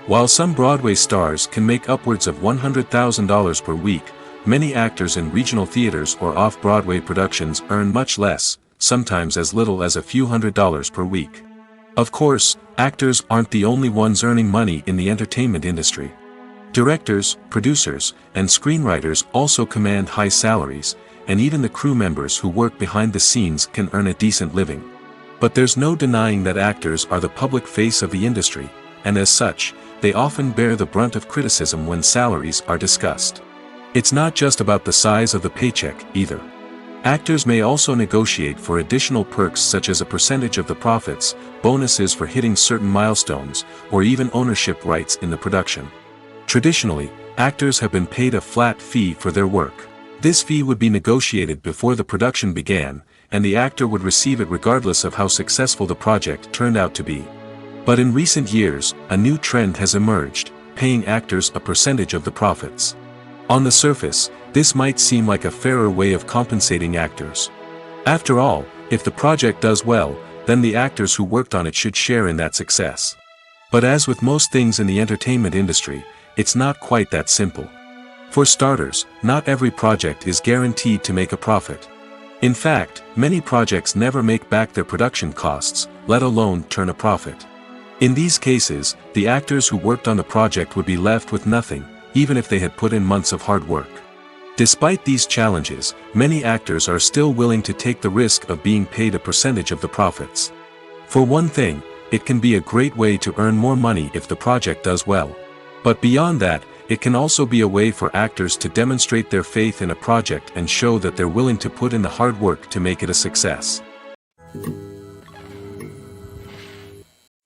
While some Broadway stars can make upwards of $100,000 per week, many actors in regional theaters or off-Broadway productions earn much less, sometimes as little as a few $100s per week. Of course, actors aren't the only ones earning money in the entertainment industry. Directors, producers, and screenwriters also command high salaries, and even the crew members who work behind the scenes can earn a decent living. But there's no denying that actors are the public face of the industry, and as such, they often bear the brunt of criticism when salaries are discussed. It's not just about the size of the paycheck, either. Actors may also negotiate for additional perks such as a percentage of the profits, bonuses for hitting certain milestones, or even ownership rights in the production. Traditionally, actors have been paid a flat fee for their work. This fee would be negotiated before the production began, and the actor would receive it regardless of how successful the project turned out to be. But in recent years, a new trend has emerged, paying actors a percentage of the profits. On the surface, this might seem like a fairer way of compensating actors. After all, if the project does well, then the actors who worked on it should share in that success. But as with most things in the entertainment industry, it's not quite that simple. For starters, not every project is guaranteed to make a profit. In fact, many projects never make back their production costs, let alone turn a profit. In these cases, the actors who worked on the project would be left with nothing, even if they had put in months of hard work. Despite these challenges, many actors are still willing to take the risk of being paid a percentage of the profits. For one thing, it can be a great way to earn more money if the project does well. But beyond that, it can also be a way for actors to demonstrate their faith in a project and show that they're willing to put in the hard work to make it a success.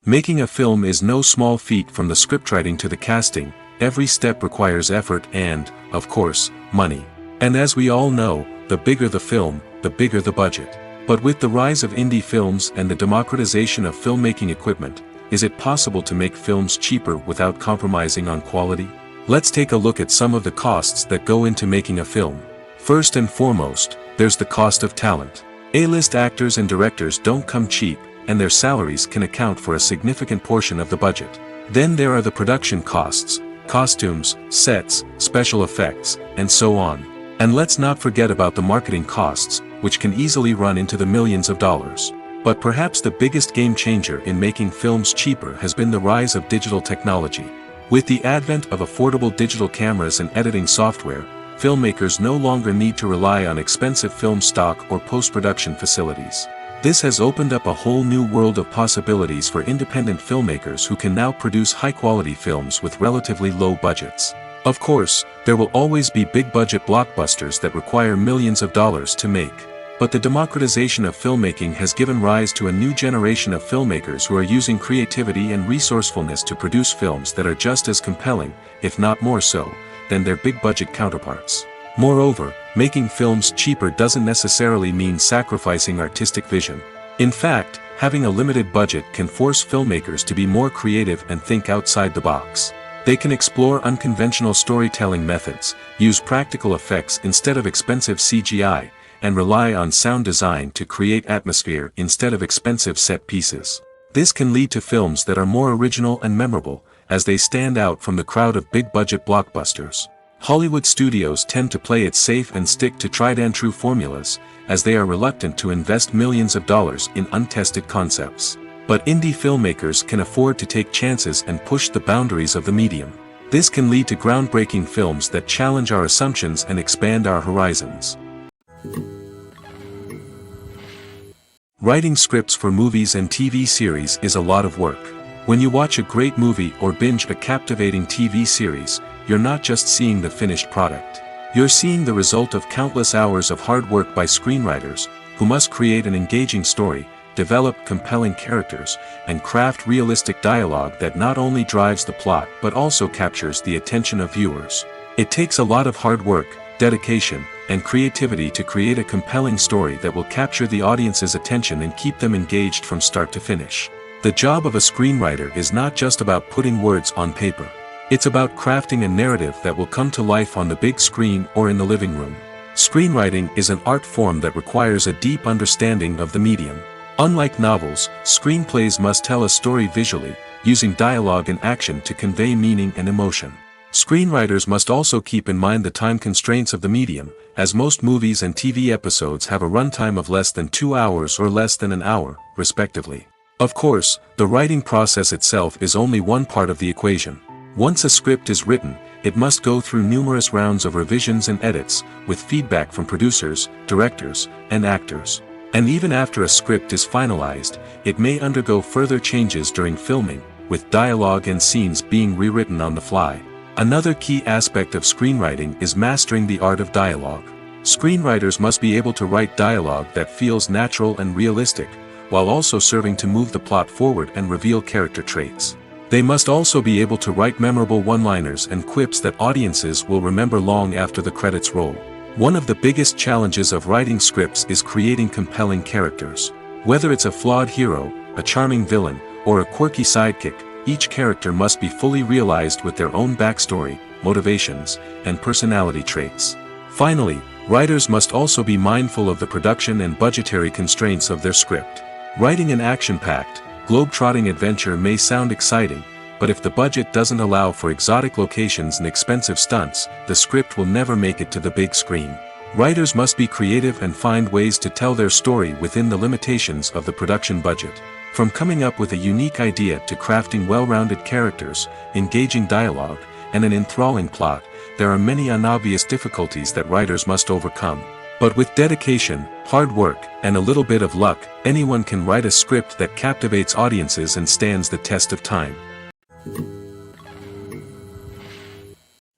Making a film is no small feat. From the scriptwriting to the casting, every step requires effort and, of course, money. And as we all know, the bigger the film, the bigger the budget. But with the rise of indie films and the democratization of filmmaking equipment, is it possible to make films cheaper without compromising on quality? Let's take a look at some of the costs that go into making a film. First and foremost, there's the cost of talent. A-list actors and directors don't come cheap, and their salaries can account for a significant portion of the budget. Then there are the production costs, costumes, sets, special effects, and so on. And let's not forget about the marketing costs, which can easily run into the millions of dollars. But perhaps the biggest game changer in making films cheaper has been the rise of digital technology. With the advent of affordable digital cameras and editing software, filmmakers no longer need to rely on expensive film stock or post-production facilities. This has opened up a whole new world of possibilities for independent filmmakers who can now produce high-quality films with relatively low budgets. Of course, there will always be big-budget blockbusters that require millions of dollars to make. But the democratization of filmmaking has given rise to a new generation of filmmakers who are using creativity and resourcefulness to produce films that are just as compelling, if not more so, than their big-budget counterparts. Moreover, making films cheaper doesn't necessarily mean sacrificing artistic vision. In fact, having a limited budget can force filmmakers to be more creative and think outside the box. They can explore unconventional storytelling methods, use practical effects instead of expensive CGI, and rely on sound design to create atmosphere instead of expensive set pieces. This can lead to films that are more original and memorable, as they stand out from the crowd of big-budget blockbusters. Hollywood studios tend to play it safe and stick to tried-and-true formulas, as they are reluctant to invest millions of dollars in untested concepts. But indie filmmakers can afford to take chances and push the boundaries of the medium. This can lead to groundbreaking films that challenge our assumptions and expand our horizons. Writing scripts for movies and TV series is a lot of work. When you watch a great movie or binge a captivating TV series, you're not just seeing the finished product. You're seeing the result of countless hours of hard work by screenwriters, who must create an engaging story, develop compelling characters, and craft realistic dialogue that not only drives the plot but also captures the attention of viewers. It takes a lot of hard work, dedication, and creativity to create a compelling story that will capture the audience's attention and keep them engaged from start to finish. The job of a screenwriter is not just about putting words on paper. It's about crafting a narrative that will come to life on the big screen or in the living room. Screenwriting is an art form that requires a deep understanding of the medium. Unlike novels, screenplays must tell a story visually, using dialogue and action to convey meaning and emotion. Screenwriters must also keep in mind the time constraints of the medium, as most movies and TV episodes have a runtime of less than 2 hours or less than an hour, respectively. Of course, the writing process itself is only one part of the equation. Once a script is written, it must go through numerous rounds of revisions and edits, with feedback from producers, directors, and actors. And even after a script is finalized, it may undergo further changes during filming, with dialogue and scenes being rewritten on the fly. Another key aspect of screenwriting is mastering the art of dialogue. Screenwriters must be able to write dialogue that feels natural and realistic, while also serving to move the plot forward and reveal character traits. They must also be able to write memorable one-liners and quips that audiences will remember long after the credits roll. One of the biggest challenges of writing scripts is creating compelling characters. Whether it's a flawed hero, a charming villain, or a quirky sidekick, each character must be fully realized with their own backstory, motivations, and personality traits. Finally, writers must also be mindful of the production and budgetary constraints of their script. Writing an action-packed, globe-trotting adventure may sound exciting, but if the budget doesn't allow for exotic locations and expensive stunts, the script will never make it to the big screen. Writers must be creative and find ways to tell their story within the limitations of the production budget. From coming up with a unique idea to crafting well-rounded characters, engaging dialogue, and an enthralling plot, there are many unobvious difficulties that writers must overcome. But with dedication, hard work, and a little bit of luck, anyone can write a script that captivates audiences and stands the test of time.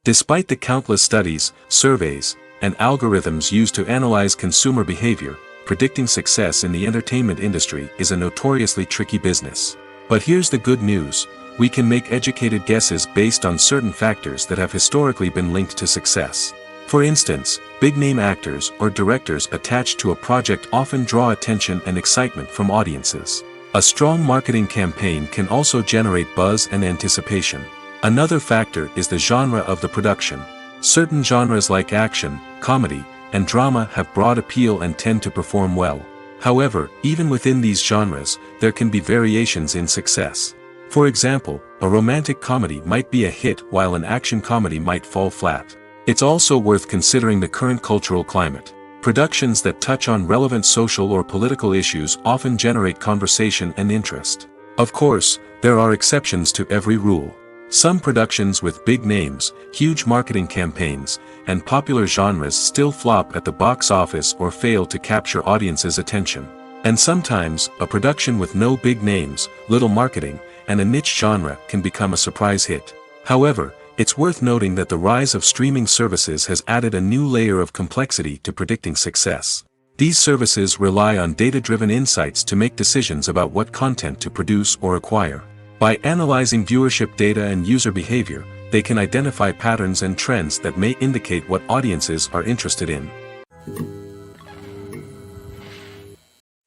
Despite the countless studies, surveys, and algorithms used to analyze consumer behavior, predicting success in the entertainment industry is a notoriously tricky business. But here's the good news: we can make educated guesses based on certain factors that have historically been linked to success. For instance, big-name actors or directors attached to a project often draw attention and excitement from audiences. A strong marketing campaign can also generate buzz and anticipation. Another factor is the genre of the production. Certain genres like action, comedy, and drama have broad appeal and tend to perform well. However, even within these genres, there can be variations in success. For example, a romantic comedy might be a hit while an action comedy might fall flat. It's also worth considering the current cultural climate. Productions that touch on relevant social or political issues often generate conversation and interest. Of course, there are exceptions to every rule. Some productions with big names, huge marketing campaigns, and popular genres still flop at the box office or fail to capture audiences' attention. And sometimes, a production with no big names, little marketing, and a niche genre can become a surprise hit. However, it's worth noting that the rise of streaming services has added a new layer of complexity to predicting success. These services rely on data-driven insights to make decisions about what content to produce or acquire. By analyzing viewership data and user behavior, they can identify patterns and trends that may indicate what audiences are interested in.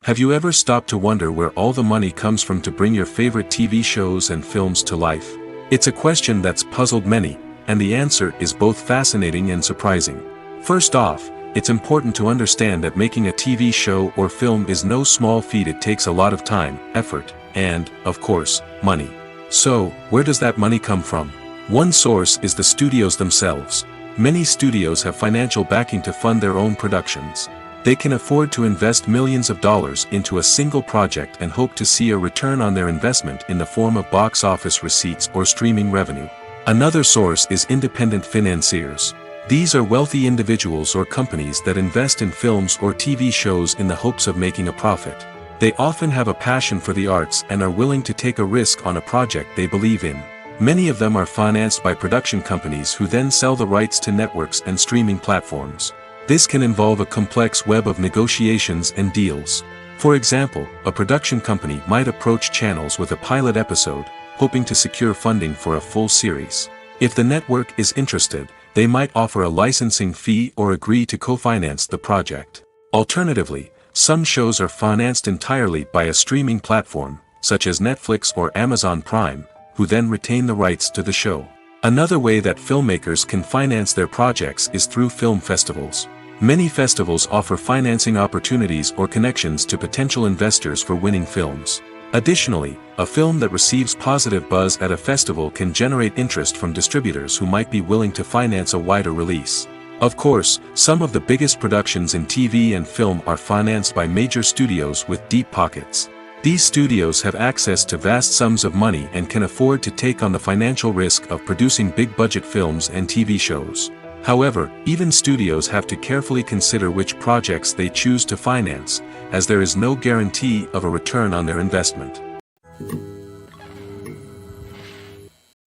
Have you ever stopped to wonder where all the money comes from to bring your favorite TV shows and films to life? It's a question that's puzzled many, and the answer is both fascinating and surprising. First off, it's important to understand that making a TV show or film is no small feat. It takes a lot of time, effort, and, of course, money. So, where does that money come from? One source is the studios themselves. Many studios have financial backing to fund their own productions. They can afford to invest millions of dollars into a single project and hope to see a return on their investment in the form of box office receipts or streaming revenue. Another source is independent financiers. These are wealthy individuals or companies that invest in films or TV shows in the hopes of making a profit. They often have a passion for the arts and are willing to take a risk on a project they believe in. Many of them are financed by production companies who then sell the rights to networks and streaming platforms. This can involve a complex web of negotiations and deals. For example, a production company might approach channels with a pilot episode, hoping to secure funding for a full series. If the network is interested, they might offer a licensing fee or agree to co-finance the project. Alternatively, some shows are financed entirely by a streaming platform, such as Netflix or Amazon Prime, who then retain the rights to the show. Another way that filmmakers can finance their projects is through film festivals. Many festivals offer financing opportunities or connections to potential investors for winning films. Additionally, a film that receives positive buzz at a festival can generate interest from distributors who might be willing to finance a wider release. Of course, some of the biggest productions in TV and film are financed by major studios with deep pockets. These studios have access to vast sums of money and can afford to take on the financial risk of producing big-budget films and TV shows. However, even studios have to carefully consider which projects they choose to finance, as there is no guarantee of a return on their investment.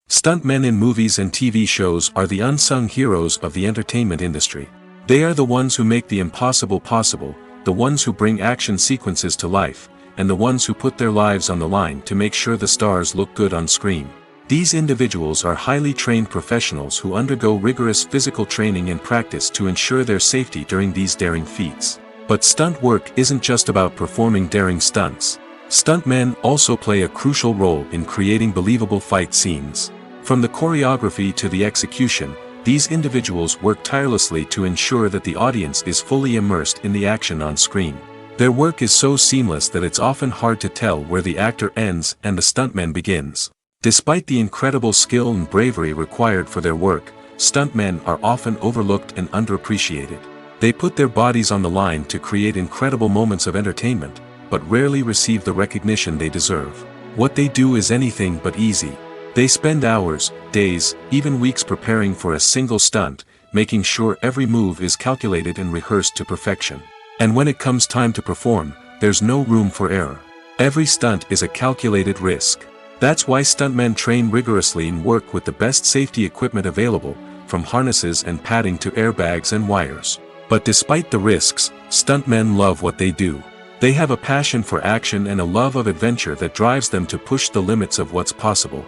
Stuntmen in movies and TV shows are the unsung heroes of the entertainment industry. They are the ones who make the impossible possible, the ones who bring action sequences to life, and the ones who put their lives on the line to make sure the stars look good on screen. These individuals are highly trained professionals who undergo rigorous physical training and practice to ensure their safety during these daring feats. But stunt work isn't just about performing daring stunts. Stuntmen also play a crucial role in creating believable fight scenes. From the choreography to the execution, these individuals work tirelessly to ensure that the audience is fully immersed in the action on screen. Their work is so seamless that it's often hard to tell where the actor ends and the stuntman begins. Despite the incredible skill and bravery required for their work, stuntmen are often overlooked and underappreciated. They put their bodies on the line to create incredible moments of entertainment, but rarely receive the recognition they deserve. What they do is anything but easy. They spend hours, days, even weeks preparing for a single stunt, making sure every move is calculated and rehearsed to perfection. And when it comes time to perform, there's no room for error. Every stunt is a calculated risk. That's why stuntmen train rigorously and work with the best safety equipment available, from harnesses and padding to airbags and wires. But despite the risks, stuntmen love what they do. They have a passion for action and a love of adventure that drives them to push the limits of what's possible.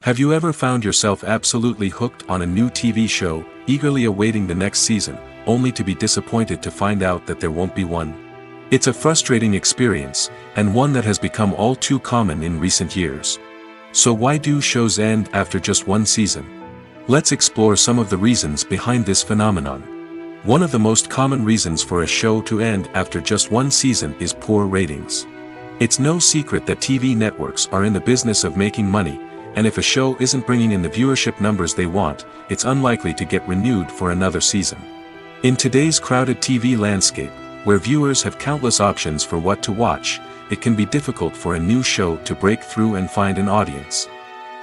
Have you ever found yourself absolutely hooked on a new TV show, eagerly awaiting the next season, only to be disappointed to find out that there won't be one? It's a frustrating experience, and one that has become all too common in recent years. So why do shows end after just one season? Let's explore some of the reasons behind this phenomenon. One of the most common reasons for a show to end after just one season is poor ratings. It's no secret that TV networks are in the business of making money, and if a show isn't bringing in the viewership numbers they want, it's unlikely to get renewed for another season. In today's crowded TV landscape, where viewers have countless options for what to watch, it can be difficult for a new show to break through and find an audience.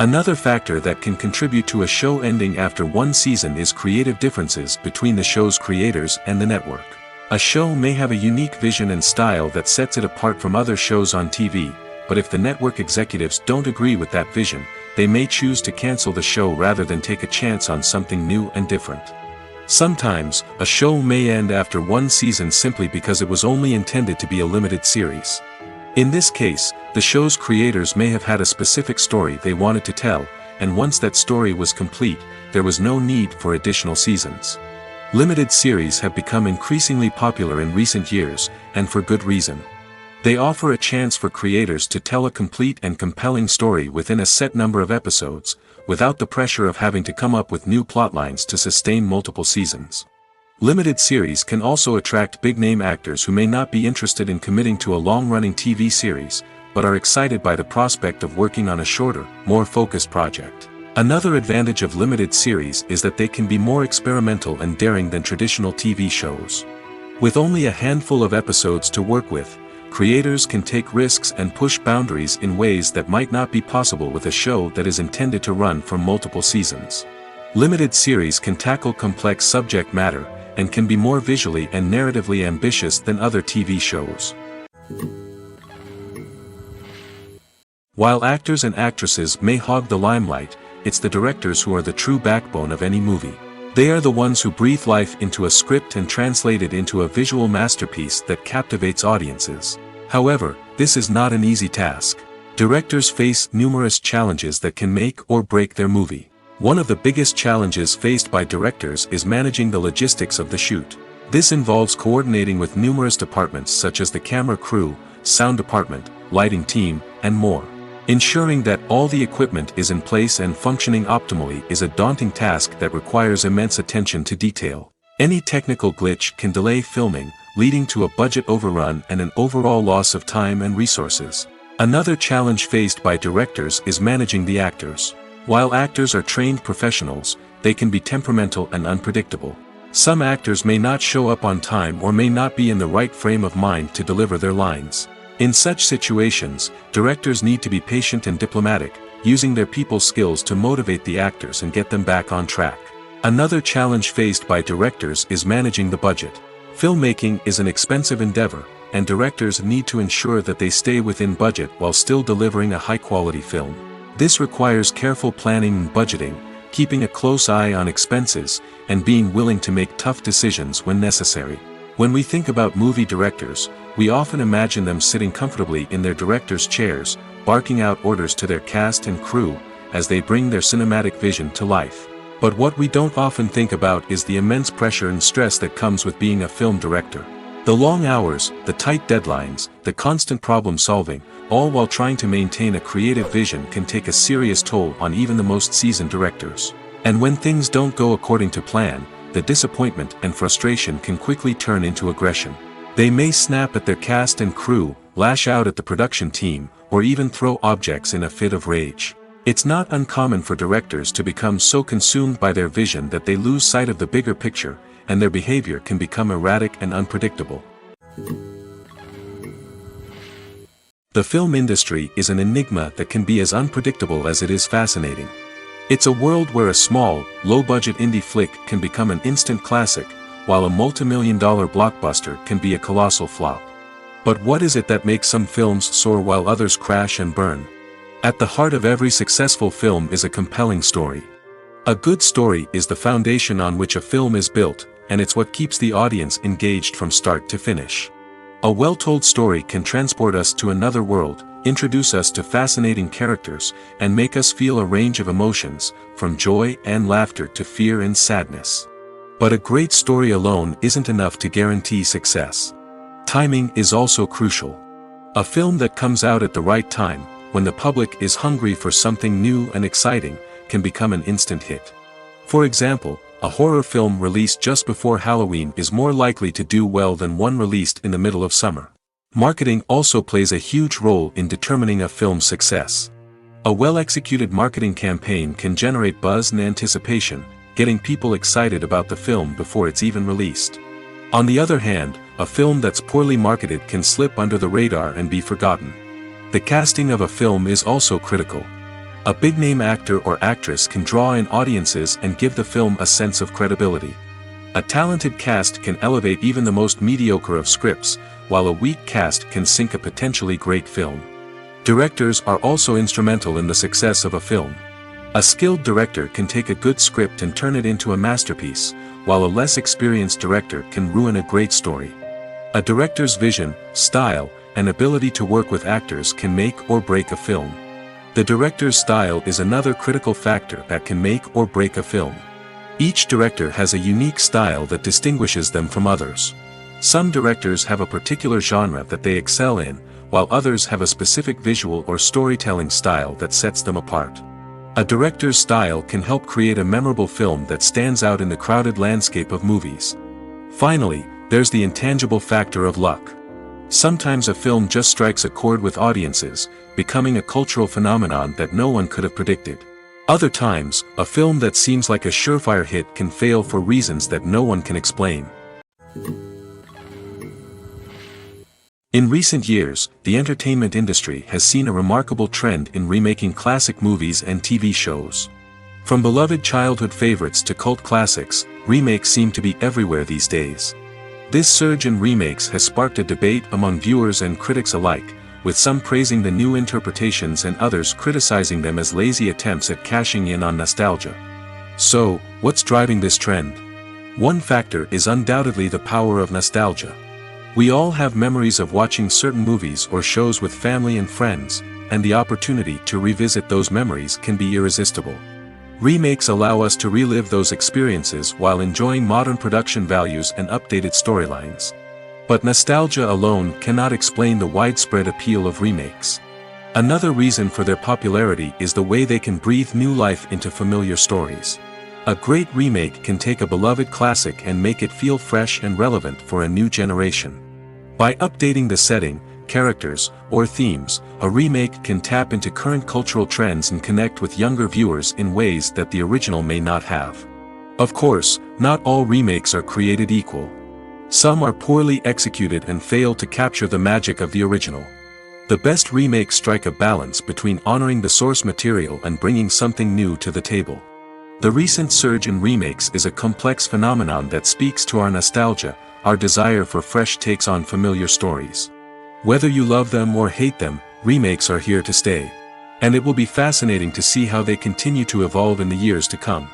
Another factor that can contribute to a show ending after one season is creative differences between the show's creators and the network. A show may have a unique vision and style that sets it apart from other shows on TV, but if the network executives don't agree with that vision, they may choose to cancel the show rather than take a chance on something new and different. Sometimes, a show may end after one season simply because it was only intended to be a limited series. In this case, the show's creators may have had a specific story they wanted to tell, and once that story was complete, there was no need for additional seasons. Limited series have become increasingly popular in recent years, and for good reason. They offer a chance for creators to tell a complete and compelling story within a set number of episodes, without the pressure of having to come up with new plotlines to sustain multiple seasons. Limited series can also attract big-name actors who may not be interested in committing to a long-running TV series, but are excited by the prospect of working on a shorter, more focused project. Another advantage of limited series is that they can be more experimental and daring than traditional TV shows. With only a handful of episodes to work with, creators can take risks and push boundaries in ways that might not be possible with a show that is intended to run for multiple seasons. Limited series can tackle complex subject matter, and can be more visually and narratively ambitious than other TV shows. While actors and actresses may hog the limelight, it's the directors who are the true backbone of any movie. They are the ones who breathe life into a script and translate it into a visual masterpiece that captivates audiences. However, this is not an easy task. Directors face numerous challenges that can make or break their movie. One of the biggest challenges faced by directors is managing the logistics of the shoot. This involves coordinating with numerous departments such as the camera crew, sound department, lighting team, and more. Ensuring that all the equipment is in place and functioning optimally is a daunting task that requires immense attention to detail. Any technical glitch can delay filming, leading to a budget overrun and an overall loss of time and resources. Another challenge faced by directors is managing the actors. While actors are trained professionals, they can be temperamental and unpredictable. Some actors may not show up on time or may not be in the right frame of mind to deliver their lines. In such situations, directors need to be patient and diplomatic, using their people skills to motivate the actors and get them back on track. Another challenge faced by directors is managing the budget. Filmmaking is an expensive endeavor, and directors need to ensure that they stay within budget while still delivering a high-quality film. This requires careful planning and budgeting, keeping a close eye on expenses, and being willing to make tough decisions when necessary. When we think about movie directors, we often imagine them sitting comfortably in their director's chairs, barking out orders to their cast and crew, as they bring their cinematic vision to life. But what we don't often think about is the immense pressure and stress that comes with being a film director. The long hours, the tight deadlines, the constant problem solving, all while trying to maintain a creative vision can take a serious toll on even the most seasoned directors. And when things don't go according to plan, the disappointment and frustration can quickly turn into aggression. They may snap at their cast and crew, lash out at the production team, or even throw objects in a fit of rage. It's not uncommon for directors to become so consumed by their vision that they lose sight of the bigger picture, and their behavior can become erratic and unpredictable. The film industry is an enigma that can be as unpredictable as it is fascinating. It's a world where a small, low-budget indie flick can become an instant classic, while a multi-million-dollar blockbuster can be a colossal flop. But what is it that makes some films soar while others crash and burn? At the heart of every successful film is a compelling story. A good story is the foundation on which a film is built, and it's what keeps the audience engaged from start to finish. A well-told story can transport us to another world, introduce us to fascinating characters, and make us feel a range of emotions, from joy and laughter to fear and sadness. But a great story alone isn't enough to guarantee success. Timing is also crucial. A film that comes out at the right time, when the public is hungry for something new and exciting, can become an instant hit. For example, a horror film released just before Halloween is more likely to do well than one released in the middle of summer. Marketing also plays a huge role in determining a film's success. A well-executed marketing campaign can generate buzz and anticipation, getting people excited about the film before it's even released. On the other hand, a film that's poorly marketed can slip under the radar and be forgotten. The casting of a film is also critical. A big-name actor or actress can draw in audiences and give the film a sense of credibility. A talented cast can elevate even the most mediocre of scripts, while a weak cast can sink a potentially great film. Directors are also instrumental in the success of a film. A skilled director can take a good script and turn it into a masterpiece, while a less experienced director can ruin a great story. A director's vision, style, and ability to work with actors can make or break a film. The director's style is another critical factor that can make or break a film. Each director has a unique style that distinguishes them from others. Some directors have a particular genre that they excel in, while others have a specific visual or storytelling style that sets them apart. A director's style can help create a memorable film that stands out in the crowded landscape of movies. Finally, there's the intangible factor of luck. Sometimes a film just strikes a chord with audiences, becoming a cultural phenomenon that no one could have predicted. Other times, a film that seems like a surefire hit can fail for reasons that no one can explain. In recent years, the entertainment industry has seen a remarkable trend in remaking classic movies and TV shows. From beloved childhood favorites to cult classics, remakes seem to be everywhere these days. This surge in remakes has sparked a debate among viewers and critics alike, with some praising the new interpretations and others criticizing them as lazy attempts at cashing in on nostalgia. So, what's driving this trend? One factor is undoubtedly the power of nostalgia. We all have memories of watching certain movies or shows with family and friends, and the opportunity to revisit those memories can be irresistible. Remakes allow us to relive those experiences while enjoying modern production values and updated storylines. But nostalgia alone cannot explain the widespread appeal of remakes. Another reason for their popularity is the way they can breathe new life into familiar stories. A great remake can take a beloved classic and make it feel fresh and relevant for a new generation. By updating the setting, characters, or themes, a remake can tap into current cultural trends and connect with younger viewers in ways that the original may not have. Of course, not all remakes are created equal. Some are poorly executed and fail to capture the magic of the original. The best remakes strike a balance between honoring the source material and bringing something new to the table. The recent surge in remakes is a complex phenomenon that speaks to our nostalgia, our desire for fresh takes on familiar stories. Whether you love them or hate them, remakes are here to stay. And it will be fascinating to see how they continue to evolve in the years to come.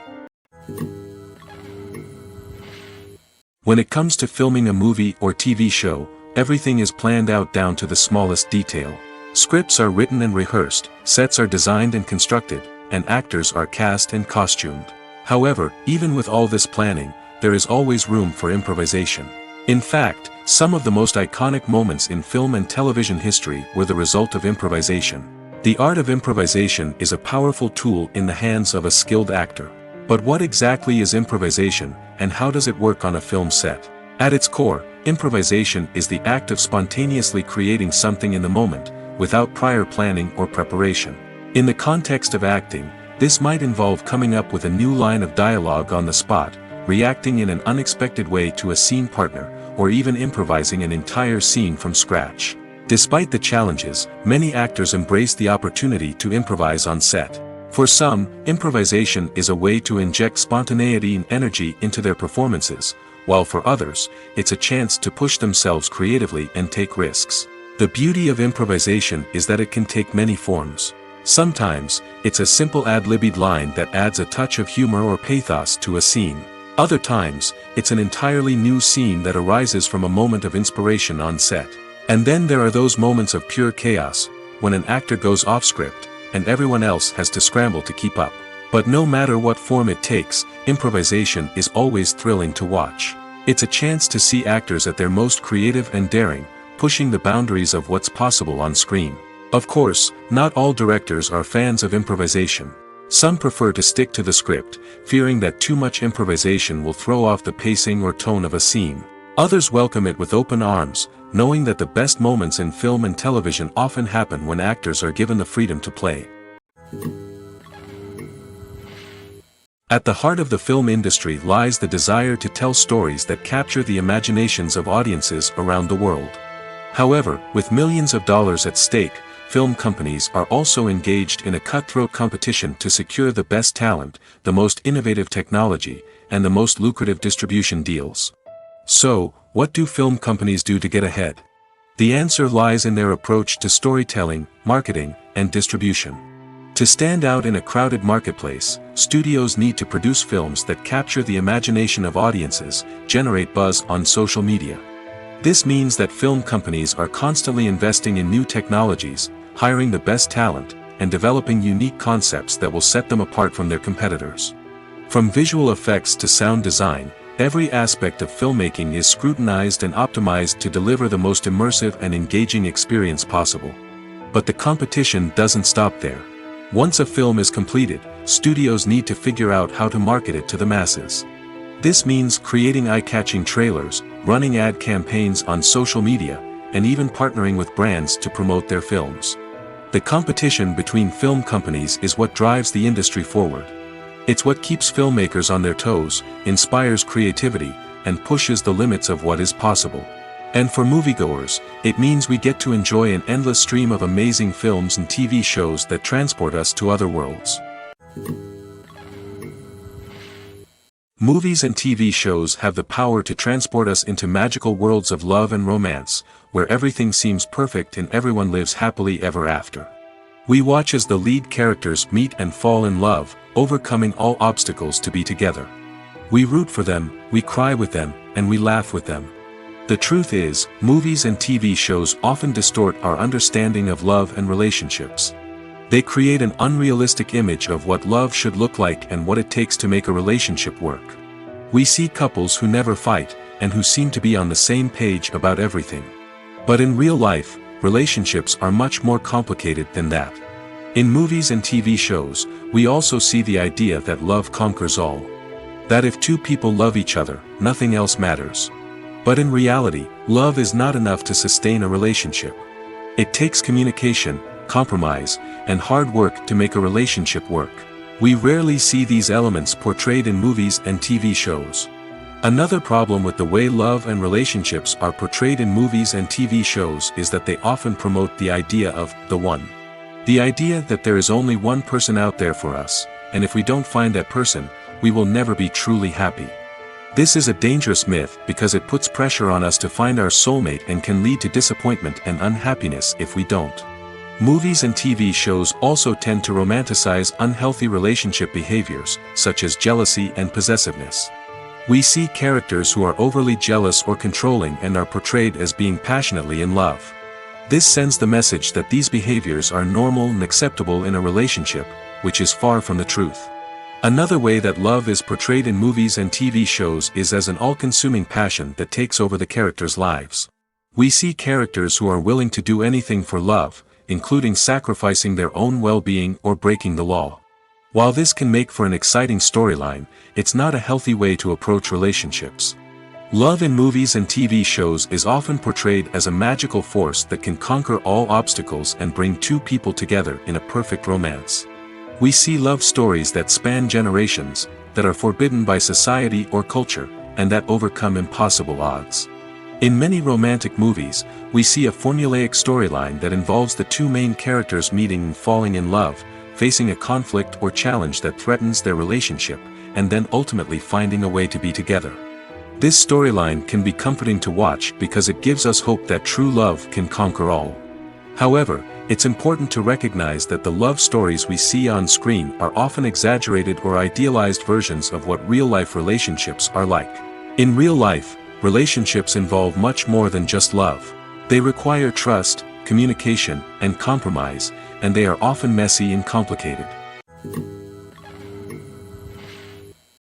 When it comes to filming a movie or TV show, everything is planned out down to the smallest detail. Scripts are written and rehearsed, sets are designed and constructed, and actors are cast and costumed. However, even with all this planning, there is always room for improvisation. In fact, some of the most iconic moments in film and television history were the result of improvisation. The art of improvisation is a powerful tool in the hands of a skilled actor. But what exactly is improvisation, and how does it work on a film set? At its core, improvisation is the act of spontaneously creating something in the moment, without prior planning or preparation. In the context of acting, this might involve coming up with a new line of dialogue on the spot, reacting in an unexpected way to a scene partner, or even improvising an entire scene from scratch. Despite the challenges, many actors embrace the opportunity to improvise on set. For some, improvisation is a way to inject spontaneity and energy into their performances, while for others, it's a chance to push themselves creatively and take risks. The beauty of improvisation is that it can take many forms. Sometimes, it's a simple ad-libbed line that adds a touch of humor or pathos to a scene. Other times, it's an entirely new scene that arises from a moment of inspiration on set. And then there are those moments of pure chaos, when an actor goes off script, and everyone else has to scramble to keep up. But no matter what form it takes, improvisation is always thrilling to watch. It's a chance to see actors at their most creative and daring, pushing the boundaries of what's possible on screen. Of course, not all directors are fans of improvisation. Some prefer to stick to the script, fearing that too much improvisation will throw off the pacing or tone of a scene. Others welcome it with open arms, knowing that the best moments in film and television often happen when actors are given the freedom to play. At the heart of the film industry lies the desire to tell stories that capture the imaginations of audiences around the world. However, with millions of dollars at stake, film companies are also engaged in a cutthroat competition to secure the best talent, the most innovative technology, and the most lucrative distribution deals. So, what do film companies do to get ahead? The answer lies in their approach to storytelling, marketing, and distribution. To stand out in a crowded marketplace, studios need to produce films that capture the imagination of audiences, generate buzz on social media. This means that film companies are constantly investing in new technologies, hiring the best talent, and developing unique concepts that will set them apart from their competitors. From visual effects to sound design, every aspect of filmmaking is scrutinized and optimized to deliver the most immersive and engaging experience possible. But the competition doesn't stop there. Once a film is completed, studios need to figure out how to market it to the masses. This means creating eye-catching trailers, running ad campaigns on social media, and even partnering with brands to promote their films. The competition between film companies is what drives the industry forward. It's what keeps filmmakers on their toes, inspires creativity, and pushes the limits of what is possible. And for moviegoers, it means we get to enjoy an endless stream of amazing films and TV shows that transport us to other worlds. Movies and TV shows have the power to transport us into magical worlds of love and romance, where everything seems perfect and everyone lives happily ever after. We watch as the lead characters meet and fall in love, overcoming all obstacles to be together. We root for them, we cry with them, and we laugh with them. The truth is, movies and TV shows often distort our understanding of love and relationships. They create an unrealistic image of what love should look like and what it takes to make a relationship work. We see couples who never fight, and who seem to be on the same page about everything. But in real life, relationships are much more complicated than that. In movies and TV shows, we also see the idea that love conquers all. That if two people love each other, nothing else matters. But in reality, love is not enough to sustain a relationship. It takes communication, compromise, and hard work to make a relationship work. We rarely see these elements portrayed in movies and TV shows. Another problem with the way love and relationships are portrayed in movies and TV shows is that they often promote the idea of the one. The idea that there is only one person out there for us, and if we don't find that person, we will never be truly happy. This is a dangerous myth because it puts pressure on us to find our soulmate and can lead to disappointment and unhappiness if we don't. Movies and TV shows also tend to romanticize unhealthy relationship behaviors, such as jealousy and possessiveness. We see characters who are overly jealous or controlling and are portrayed as being passionately in love. This sends the message that these behaviors are normal and acceptable in a relationship, which is far from the truth. Another way that love is portrayed in movies and TV shows is as an all-consuming passion that takes over the characters' lives. We see characters who are willing to do anything for love, including sacrificing their own well-being or breaking the law. While this can make for an exciting storyline, it's not a healthy way to approach relationships. Love in movies and TV shows is often portrayed as a magical force that can conquer all obstacles and bring two people together in a perfect romance. We see love stories that span generations, that are forbidden by society or culture, and that overcome impossible odds. In many romantic movies, we see a formulaic storyline that involves the two main characters meeting and falling in love, facing a conflict or challenge that threatens their relationship, and then ultimately finding a way to be together. This storyline can be comforting to watch because it gives us hope that true love can conquer all. However, it's important to recognize that the love stories we see on screen are often exaggerated or idealized versions of what real-life relationships are like. In real life, relationships involve much more than just love. They require trust, communication, and compromise, and they are often messy and complicated.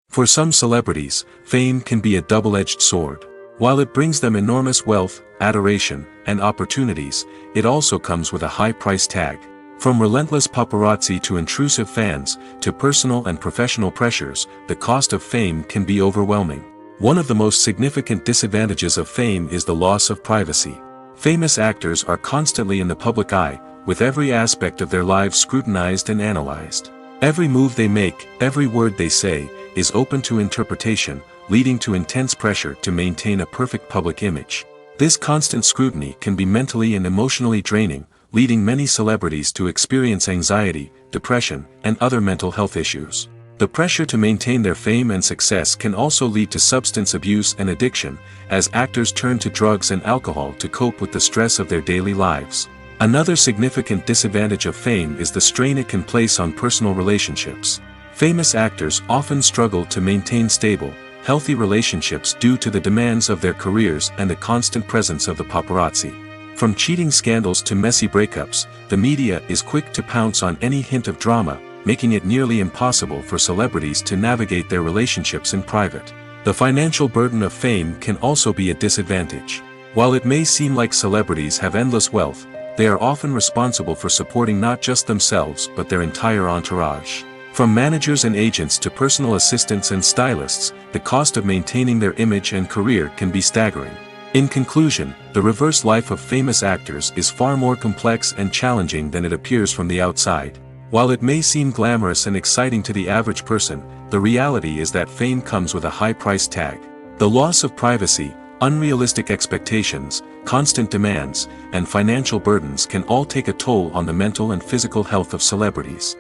For some celebrities, fame can be a double-edged sword. While it brings them enormous wealth, adoration, and opportunities, it also comes with a high price tag. From relentless paparazzi to intrusive fans, to personal and professional pressures, the cost of fame can be overwhelming. One of the most significant disadvantages of fame is the loss of privacy. Famous actors are constantly in the public eye, with every aspect of their lives scrutinized and analyzed. Every move they make, every word they say, is open to interpretation, leading to intense pressure to maintain a perfect public image. This constant scrutiny can be mentally and emotionally draining, leading many celebrities to experience anxiety, depression, and other mental health issues. The pressure to maintain their fame and success can also lead to substance abuse and addiction, as actors turn to drugs and alcohol to cope with the stress of their daily lives. Another significant disadvantage of fame is the strain it can place on personal relationships. Famous actors often struggle to maintain stable, healthy relationships due to the demands of their careers and the constant presence of the paparazzi. From cheating scandals to messy breakups, the media is quick to pounce on any hint of drama, making it nearly impossible for celebrities to navigate their relationships in private. The financial burden of fame can also be a disadvantage. While it may seem like celebrities have endless wealth, they are often responsible for supporting not just themselves but their entire entourage. From managers and agents to personal assistants and stylists, the cost of maintaining their image and career can be staggering. In conclusion, the reverse life of famous actors is far more complex and challenging than it appears from the outside. While it may seem glamorous and exciting to the average person, the reality is that fame comes with a high price tag. The loss of privacy, unrealistic expectations, constant demands, and financial burdens can all take a toll on the mental and physical health of celebrities.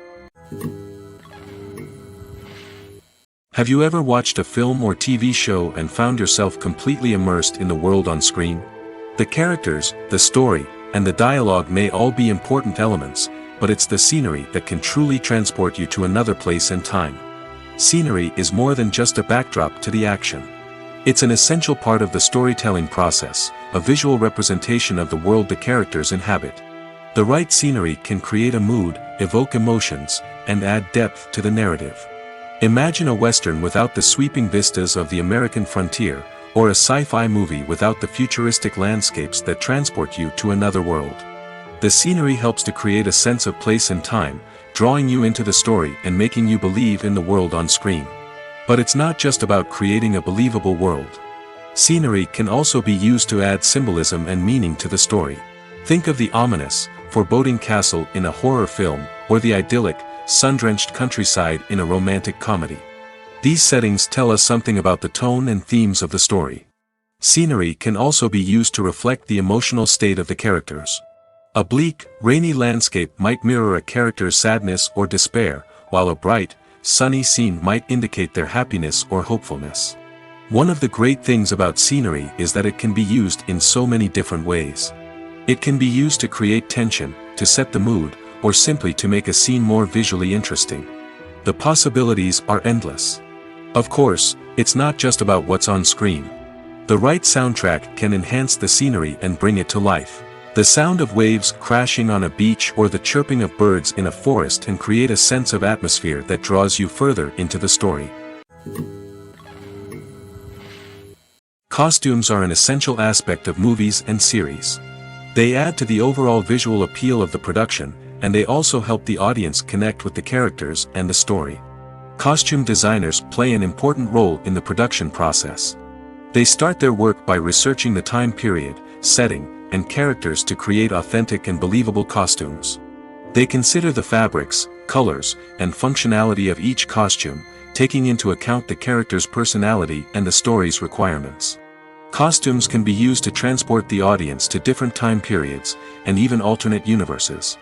Have you ever watched a film or TV show and found yourself completely immersed in the world on screen? The characters, the story, and the dialogue may all be important elements, but it's the scenery that can truly transport you to another place and time. Scenery is more than just a backdrop to the action. It's an essential part of the storytelling process, a visual representation of the world the characters inhabit. The right scenery can create a mood, evoke emotions, and add depth to the narrative. Imagine a Western without the sweeping vistas of the American frontier, or a sci-fi movie without the futuristic landscapes that transport you to another world. The scenery helps to create a sense of place and time, drawing you into the story and making you believe in the world on screen. But it's not just about creating a believable world. Scenery can also be used to add symbolism and meaning to the story. Think of the ominous, foreboding castle in a horror film, or the idyllic, sun-drenched countryside in a romantic comedy. These settings tell us something about the tone and themes of the story. Scenery can also be used to reflect the emotional state of the characters. A bleak, rainy landscape might mirror a character's sadness or despair, while a bright, sunny scene might indicate their happiness or hopefulness. One of the great things about scenery is that it can be used in so many different ways. It can be used to create tension, to set the mood, or simply to make a scene more visually interesting. The possibilities are endless. Of course, it's not just about what's on screen. The right soundtrack can enhance the scenery and bring it to life. The sound of waves crashing on a beach or the chirping of birds in a forest can create a sense of atmosphere that draws you further into the story. Costumes are an essential aspect of movies and series. They add to the overall visual appeal of the production, and they also help the audience connect with the characters and the story. Costume designers play an important role in the production process. They start their work by researching the time period, setting, and characters to create authentic and believable costumes. They consider the fabrics, colors, and functionality of each costume, taking into account the character's personality and the story's requirements. Costumes can be used to transport the audience to different time periods, and even alternate universes.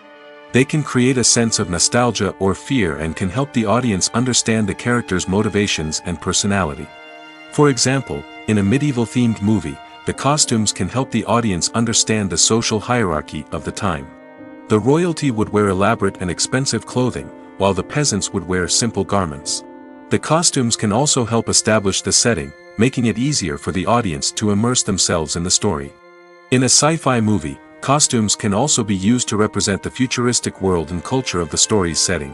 They can create a sense of nostalgia or fear and can help the audience understand the character's motivations and personality. For example, in a medieval-themed movie, the costumes can help the audience understand the social hierarchy of the time. The royalty would wear elaborate and expensive clothing, while the peasants would wear simple garments. The costumes can also help establish the setting, making it easier for the audience to immerse themselves in the story. In a sci-fi movie, costumes can also be used to represent the futuristic world and culture of the story's setting.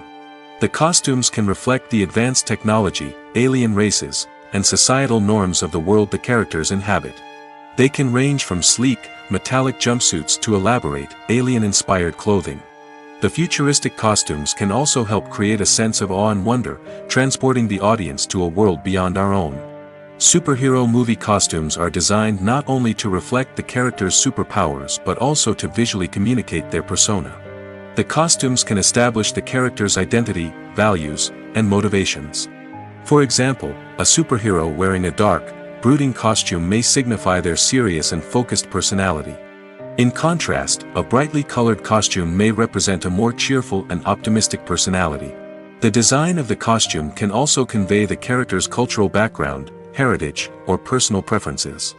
The costumes can reflect the advanced technology, alien races, and societal norms of the world the characters inhabit. They can range from sleek, metallic jumpsuits to elaborate, alien-inspired clothing. The futuristic costumes can also help create a sense of awe and wonder, transporting the audience to a world beyond our own. Superhero movie costumes are designed not only to reflect the character's superpowers but also to visually communicate their persona. The costumes can establish the character's identity, values, and motivations. For example, a superhero wearing a dark, brooding costume may signify their serious and focused personality. In contrast, a brightly colored costume may represent a more cheerful and optimistic personality. The design of the costume can also convey the character's cultural background, heritage, or personal preferences.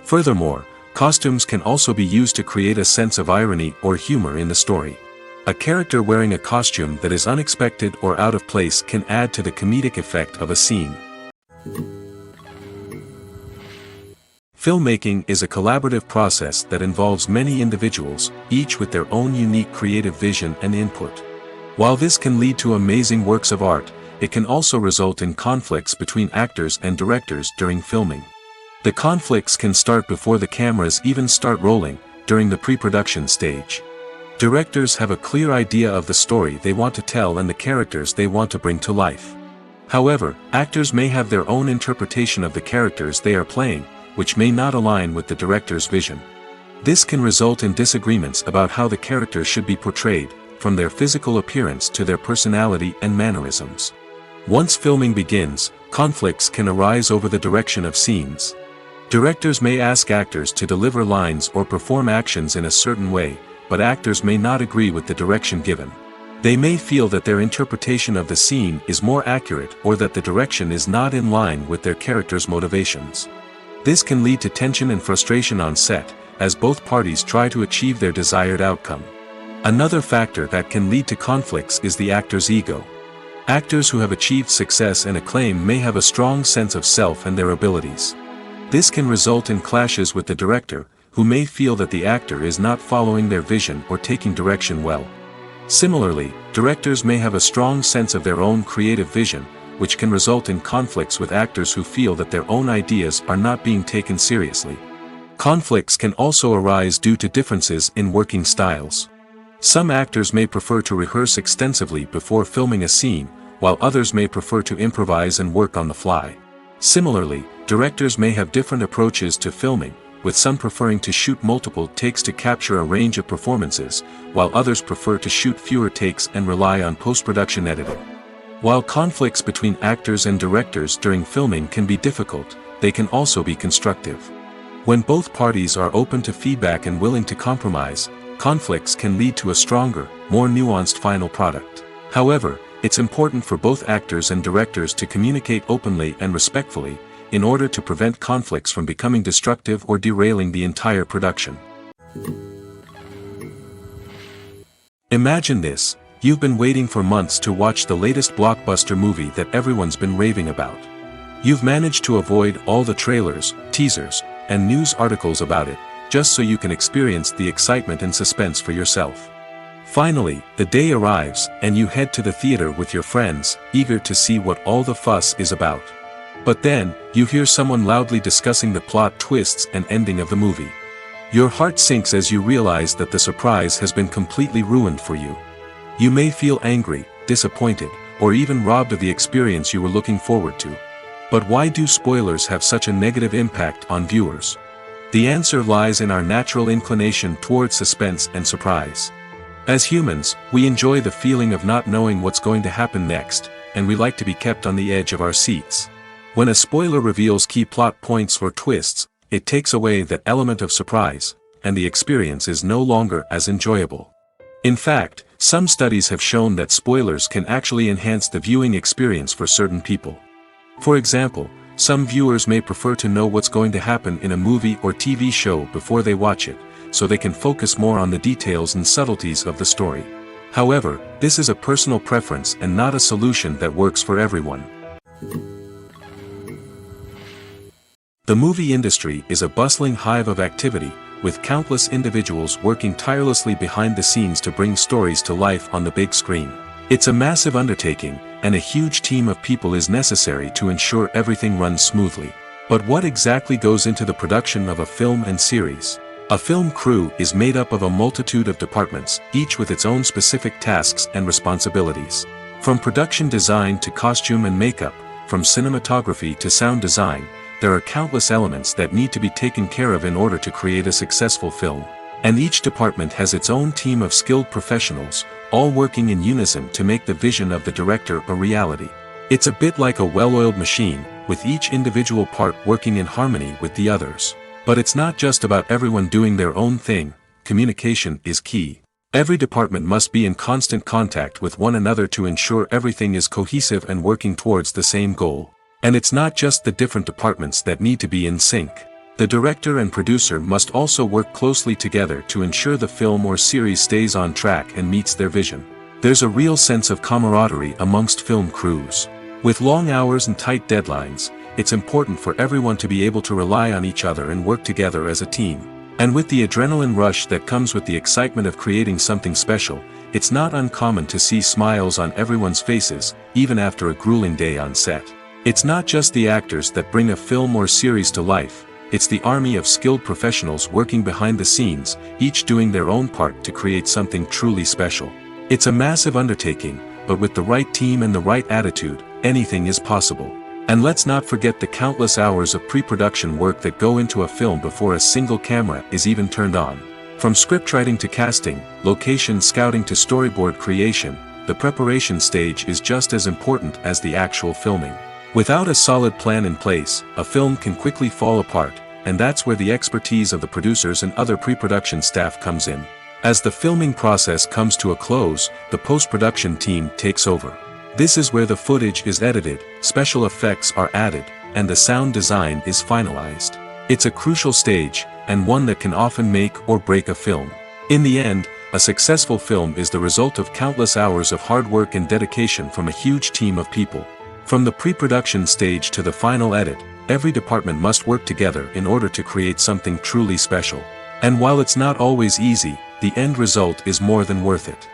Furthermore, costumes can also be used to create a sense of irony or humor in the story. A character wearing a costume that is unexpected or out of place can add to the comedic effect of a scene. Filmmaking is a collaborative process that involves many individuals, each with their own unique creative vision and input. While this can lead to amazing works of art, it can also result in conflicts between actors and directors during filming. The conflicts can start before the cameras even start rolling, during the pre-production stage. Directors have a clear idea of the story they want to tell and the characters they want to bring to life. However, actors may have their own interpretation of the characters they are playing, which may not align with the director's vision. This can result in disagreements about how the characters should be portrayed, from their physical appearance to their personality and mannerisms. Once filming begins, conflicts can arise over the direction of scenes. Directors may ask actors to deliver lines or perform actions in a certain way, but actors may not agree with the direction given. They may feel that their interpretation of the scene is more accurate or that the direction is not in line with their character's motivations. This can lead to tension and frustration on set, as both parties try to achieve their desired outcome. Another factor that can lead to conflicts is the actor's ego. Actors who have achieved success and acclaim may have a strong sense of self and their abilities. This can result in clashes with the director, who may feel that the actor is not following their vision or taking direction well. Similarly, directors may have a strong sense of their own creative vision, which can result in conflicts with actors who feel that their own ideas are not being taken seriously. Conflicts can also arise due to differences in working styles. Some actors may prefer to rehearse extensively before filming a scene, while others may prefer to improvise and work on the fly. Similarly, directors may have different approaches to filming, with some preferring to shoot multiple takes to capture a range of performances, while others prefer to shoot fewer takes and rely on post-production editing. While conflicts between actors and directors during filming can be difficult, they can also be constructive. When both parties are open to feedback and willing to compromise, conflicts can lead to a stronger, more nuanced final product. However, it's important for both actors and directors to communicate openly and respectfully, in order to prevent conflicts from becoming destructive or derailing the entire production. Imagine this: you've been waiting for months to watch the latest blockbuster movie that everyone's been raving about. You've managed to avoid all the trailers, teasers, and news articles about it, just so you can experience the excitement and suspense for yourself. Finally, the day arrives, and you head to the theater with your friends, eager to see what all the fuss is about. But then, you hear someone loudly discussing the plot twists and ending of the movie. Your heart sinks as you realize that the surprise has been completely ruined for you. You may feel angry, disappointed, or even robbed of the experience you were looking forward to. But why do spoilers have such a negative impact on viewers? The answer lies in our natural inclination towards suspense and surprise. As humans, we enjoy the feeling of not knowing what's going to happen next, and we like to be kept on the edge of our seats. When a spoiler reveals key plot points or twists, it takes away that element of surprise, and the experience is no longer as enjoyable. In fact, some studies have shown that spoilers can actually enhance the viewing experience for certain people. For example, some viewers may prefer to know what's going to happen in a movie or TV show before they watch it, so they can focus more on the details and subtleties of the story. However, this is a personal preference and not a solution that works for everyone. The movie industry is a bustling hive of activity, with countless individuals working tirelessly behind the scenes to bring stories to life on the big screen. It's a massive undertaking, and a huge team of people is necessary to ensure everything runs smoothly. But what exactly goes into the production of a film and series? A film crew is made up of a multitude of departments, each with its own specific tasks and responsibilities. From production design to costume and makeup, from cinematography to sound design, there are countless elements that need to be taken care of in order to create a successful film. And each department has its own team of skilled professionals, all working in unison to make the vision of the director a reality. It's a bit like a well-oiled machine, with each individual part working in harmony with the others. But it's not just about everyone doing their own thing. Communication is key. Every department must be in constant contact with one another to ensure everything is cohesive and working towards the same goal. And it's not just the different departments that need to be in sync. The director and producer must also work closely together to ensure the film or series stays on track and meets their vision. There's a real sense of camaraderie amongst film crews. With long hours and tight deadlines, it's important for everyone to be able to rely on each other and work together as a team. And with the adrenaline rush that comes with the excitement of creating something special, it's not uncommon to see smiles on everyone's faces, even after a grueling day on set. It's not just the actors that bring a film or series to life, it's the army of skilled professionals working behind the scenes, each doing their own part to create something truly special. It's a massive undertaking, but with the right team and the right attitude, anything is possible. And let's not forget the countless hours of pre-production work that go into a film before a single camera is even turned on. From scriptwriting to casting, location scouting to storyboard creation, the preparation stage is just as important as the actual filming. Without a solid plan in place, a film can quickly fall apart, and that's where the expertise of the producers and other pre-production staff comes in. As the filming process comes to a close, the post-production team takes over. This is where the footage is edited, special effects are added, and the sound design is finalized. It's a crucial stage, and one that can often make or break a film. In the end, a successful film is the result of countless hours of hard work and dedication from a huge team of people. From the pre-production stage to the final edit, every department must work together in order to create something truly special. And while it's not always easy, the end result is more than worth it.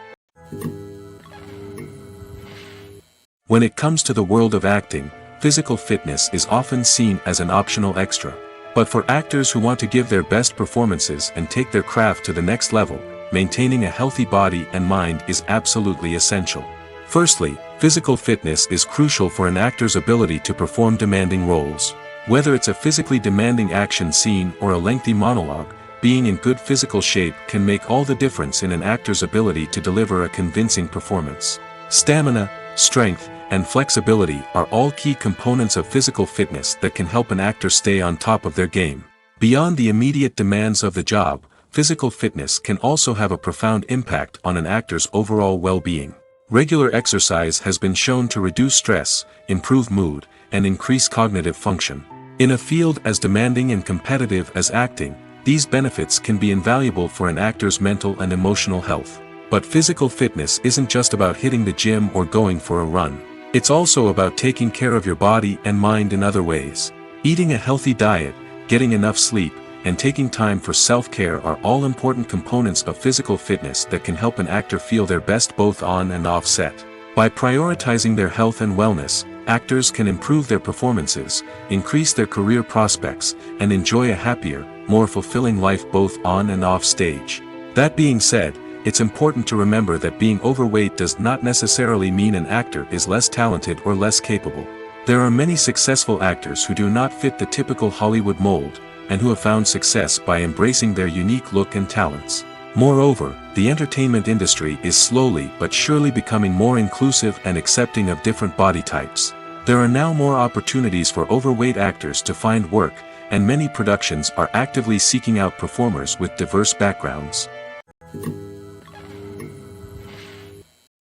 When it comes to the world of acting, physical fitness is often seen as an optional extra. But for actors who want to give their best performances and take their craft to the next level, maintaining a healthy body and mind is absolutely essential. Firstly, physical fitness is crucial for an actor's ability to perform demanding roles. Whether it's a physically demanding action scene or a lengthy monologue, being in good physical shape can make all the difference in an actor's ability to deliver a convincing performance. Stamina, strength, and flexibility are all key components of physical fitness that can help an actor stay on top of their game. Beyond the immediate demands of the job, physical fitness can also have a profound impact on an actor's overall well-being. Regular exercise has been shown to reduce stress, improve mood, and increase cognitive function. In a field as demanding and competitive as acting, these benefits can be invaluable for an actor's mental and emotional health. But physical fitness isn't just about hitting the gym or going for a run. It's also about taking care of your body and mind in other ways. Eating a healthy diet, getting enough sleep, and taking time for self-care are all important components of physical fitness that can help an actor feel their best both on and off set. By prioritizing their health and wellness, actors can improve their performances, increase their career prospects, and enjoy a happier, more fulfilling life both on and off stage. That being said, it's important to remember that being overweight does not necessarily mean an actor is less talented or less capable. There are many successful actors who do not fit the typical Hollywood mold, and who have found success by embracing their unique look and talents. Moreover, the entertainment industry is slowly but surely becoming more inclusive and accepting of different body types. There are now more opportunities for overweight actors to find work, and many productions are actively seeking out performers with diverse backgrounds.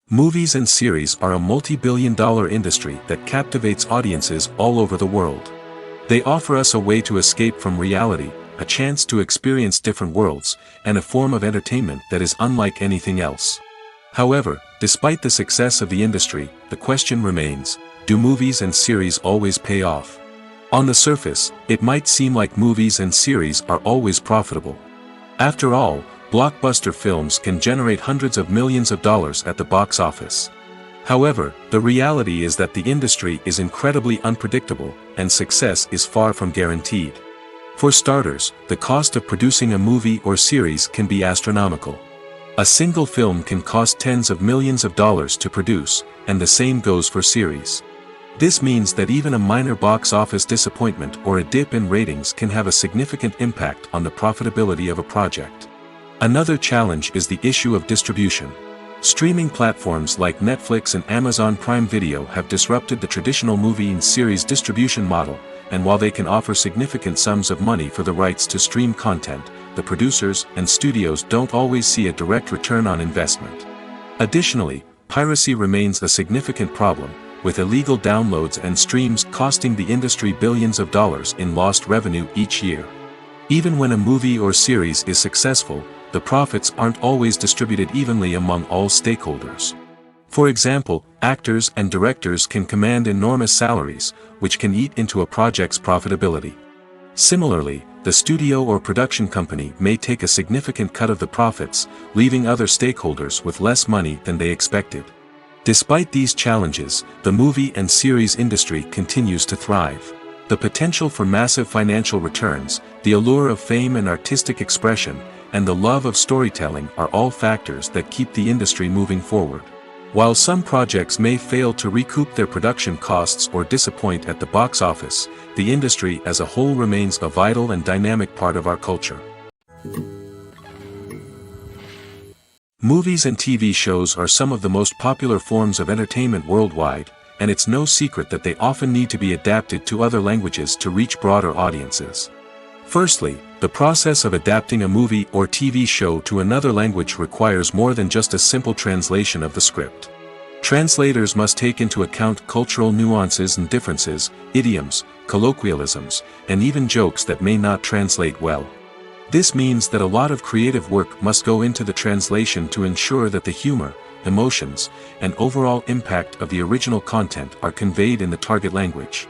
Movies and series are a multi-billion-dollar industry that captivates audiences all over the world. They offer us a way to escape from reality, a chance to experience different worlds, and a form of entertainment that is unlike anything else. However, despite the success of the industry, the question remains, do movies and series always pay off? On the surface, it might seem like movies and series are always profitable. After all, blockbuster films can generate hundreds of millions of dollars at the box office. However, the reality is that the industry is incredibly unpredictable, and success is far from guaranteed. For starters, the cost of producing a movie or series can be astronomical. A single film can cost tens of millions of dollars to produce, and the same goes for series. This means that even a minor box office disappointment or a dip in ratings can have a significant impact on the profitability of a project. Another challenge is the issue of distribution. Streaming platforms like Netflix and Amazon Prime Video have disrupted the traditional movie and series distribution model, and while they can offer significant sums of money for the rights to stream content, the producers and studios don't always see a direct return on investment. Additionally, piracy remains a significant problem, with illegal downloads and streams costing the industry billions of dollars in lost revenue each year. Even when a movie or series is successful, the profits aren't always distributed evenly among all stakeholders. For example, actors and directors can command enormous salaries, which can eat into a project's profitability. Similarly, the studio or production company may take a significant cut of the profits, leaving other stakeholders with less money than they expected. Despite these challenges, the movie and series industry continues to thrive. The potential for massive financial returns, the allure of fame and artistic expression, and the love of storytelling are all factors that keep the industry moving forward. While some projects may fail to recoup their production costs or disappoint at the box office, the industry as a whole remains a vital and dynamic part of our culture. Movies and TV shows are some of the most popular forms of entertainment worldwide, and it's no secret that they often need to be adapted to other languages to reach broader audiences. Firstly, the process of adapting a movie or TV show to another language requires more than just a simple translation of the script. Translators must take into account cultural nuances and differences, idioms, colloquialisms, and even jokes that may not translate well. This means that a lot of creative work must go into the translation to ensure that the humor, emotions, and overall impact of the original content are conveyed in the target language.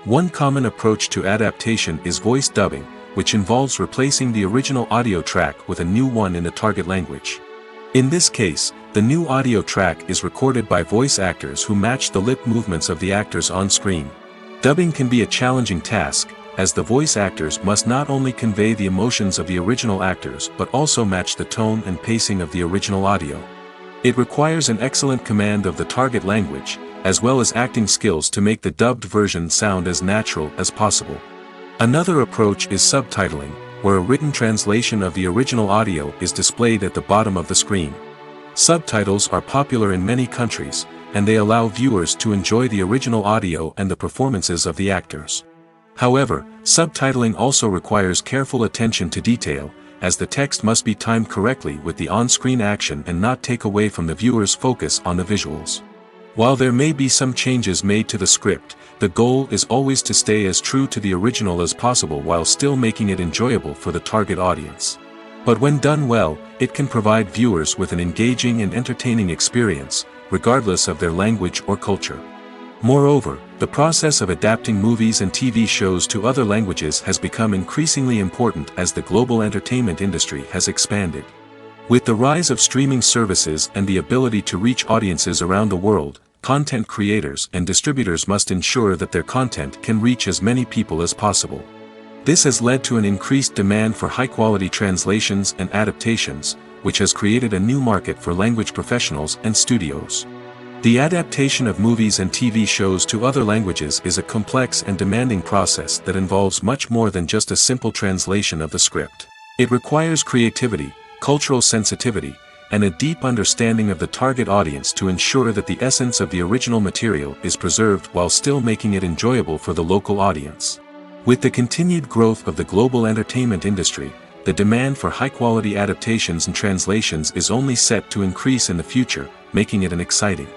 One common approach to adaptation is voice dubbing, which involves replacing the original audio track with a new one in the target language. In this case, the new audio track is recorded by voice actors who match the lip movements of the actors on screen. Dubbing can be a challenging task, as the voice actors must not only convey the emotions of the original actors but also match the tone and pacing of the original audio. It requires an excellent command of the target language, as well as acting skills to make the dubbed version sound as natural as possible. Another approach is subtitling, where a written translation of the original audio is displayed at the bottom of the screen. Subtitles are popular in many countries, and they allow viewers to enjoy the original audio and the performances of the actors. However, subtitling also requires careful attention to detail, as the text must be timed correctly with the on-screen action and not take away from the viewer's focus on the visuals. While there may be some changes made to the script, the goal is always to stay as true to the original as possible while still making it enjoyable for the target audience. But when done well, it can provide viewers with an engaging and entertaining experience, regardless of their language or culture. Moreover, the process of adapting movies and TV shows to other languages has become increasingly important as the global entertainment industry has expanded. With the rise of streaming services and the ability to reach audiences around the world, content creators and distributors must ensure that their content can reach as many people as possible. This has led to an increased demand for high-quality translations and adaptations, which has created a new market for language professionals and studios. The adaptation of movies and TV shows to other languages is a complex and demanding process that involves much more than just a simple translation of the script. It requires creativity, cultural sensitivity, and a deep understanding of the target audience to ensure that the essence of the original material is preserved while still making it enjoyable for the local audience. With the continued growth of the global entertainment industry, the demand for high-quality adaptations and translations is only set to increase in the future, making it an exciting.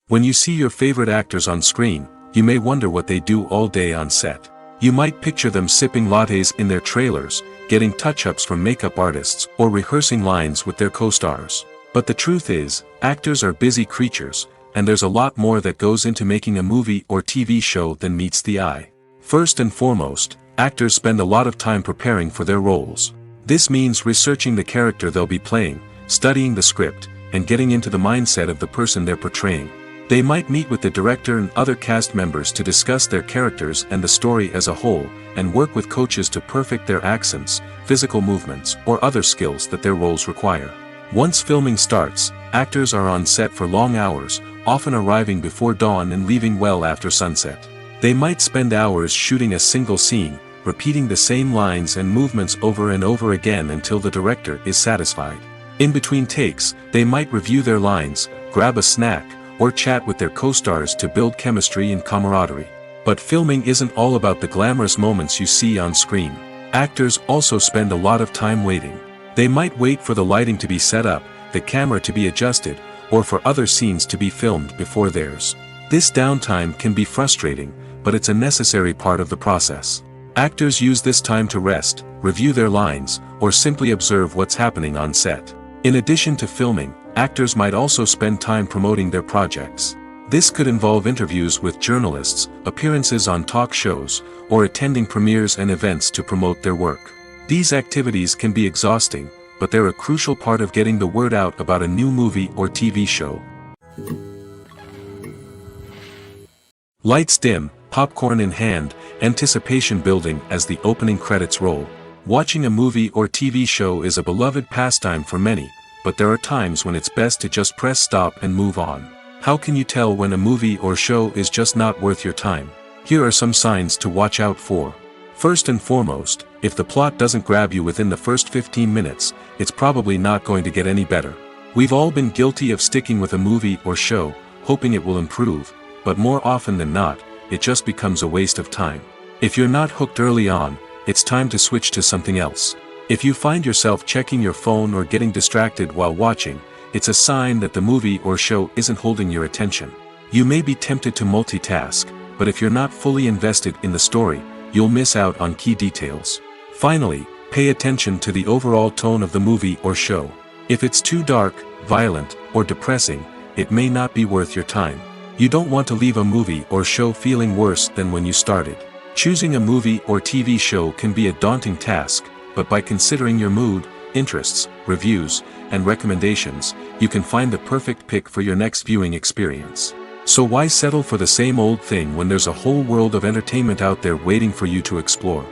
When you see your favorite actors on screen, you may wonder what they do all day on set. You might picture them sipping lattes in their trailers, getting touch-ups from makeup artists, or rehearsing lines with their co-stars. But the truth is, actors are busy creatures, and there's a lot more that goes into making a movie or TV show than meets the eye. First and foremost, actors spend a lot of time preparing for their roles. This means researching the character they'll be playing, studying the script, and getting into the mindset of the person they're portraying. They might meet with the director and other cast members to discuss their characters and the story as a whole, and work with coaches to perfect their accents, physical movements, or other skills that their roles require. Once filming starts, actors are on set for long hours, often arriving before dawn and leaving well after sunset. They might spend hours shooting a single scene, repeating the same lines and movements over and over again until the director is satisfied. In between takes, they might review their lines, grab a snack, or chat with their co-stars to build chemistry and camaraderie. But filming isn't all about the glamorous moments you see on screen. Actors also spend a lot of time waiting. They might wait for the lighting to be set up, the camera to be adjusted, or for other scenes to be filmed before theirs. This downtime can be frustrating, but it's a necessary part of the process. Actors use this time to rest, review their lines, or simply observe what's happening on set. In addition to filming, actors might also spend time promoting their projects. This could involve interviews with journalists, appearances on talk shows, or attending premieres and events to promote their work. These activities can be exhausting, but they're a crucial part of getting the word out about a new movie or TV show. Lights dim, popcorn in hand, anticipation building as the opening credits roll. Watching a movie or TV show is a beloved pastime for many, but there are times when it's best to just press stop and move on. How can you tell when a movie or show is just not worth your time? Here are some signs to watch out for. First and foremost, if the plot doesn't grab you within the first 15 minutes, it's probably not going to get any better. We've all been guilty of sticking with a movie or show, hoping it will improve, but more often than not, it just becomes a waste of time. If you're not hooked early on, it's time to switch to something else. If you find yourself checking your phone or getting distracted while watching, it's a sign that the movie or show isn't holding your attention. You may be tempted to multitask, but if you're not fully invested in the story, you'll miss out on key details. Finally, pay attention to the overall tone of the movie or show. If it's too dark, violent, or depressing, it may not be worth your time. You don't want to leave a movie or show feeling worse than when you started. Choosing a movie or TV show can be a daunting task, but by considering your mood, interests, reviews, and recommendations, you can find the perfect pick for your next viewing experience. So why settle for the same old thing when there's a whole world of entertainment out there waiting for you to explore?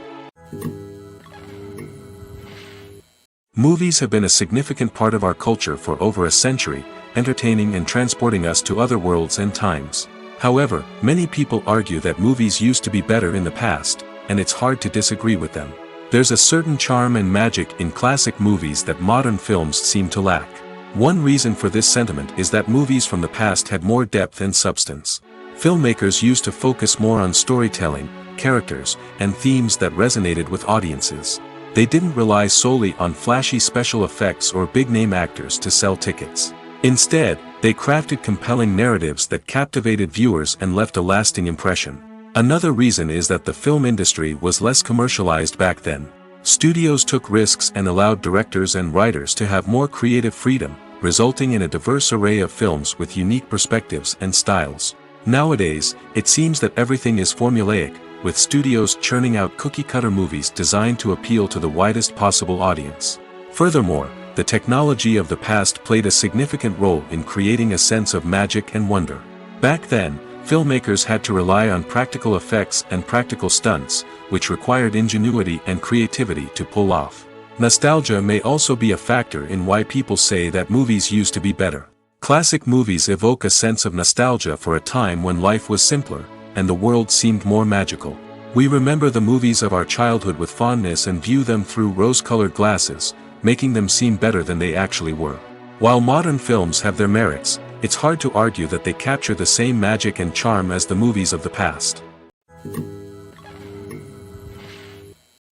Movies have been a significant part of our culture for over a century, entertaining and transporting us to other worlds and times. However, many people argue that movies used to be better in the past, and it's hard to disagree with them. There's a certain charm and magic in classic movies that modern films seem to lack. One reason for this sentiment is that movies from the past had more depth and substance. Filmmakers used to focus more on storytelling, characters, and themes that resonated with audiences. They didn't rely solely on flashy special effects or big-name actors to sell tickets. Instead, they crafted compelling narratives that captivated viewers and left a lasting impression. Another reason is that the film industry was less commercialized back then. Studios took risks and allowed directors and writers to have more creative freedom, resulting in a diverse array of films with unique perspectives and styles. Nowadays, it seems that everything is formulaic, with studios churning out cookie-cutter movies designed to appeal to the widest possible audience. Furthermore, the technology of the past played a significant role in creating a sense of magic and wonder. Back then, filmmakers had to rely on practical effects and practical stunts, which required ingenuity and creativity to pull off. Nostalgia may also be a factor in why people say that movies used to be better. Classic movies evoke a sense of nostalgia for a time when life was simpler, and the world seemed more magical. We remember the movies of our childhood with fondness and view them through rose-colored glasses, making them seem better than they actually were. While modern films have their merits, it's hard to argue that they capture the same magic and charm as the movies of the past.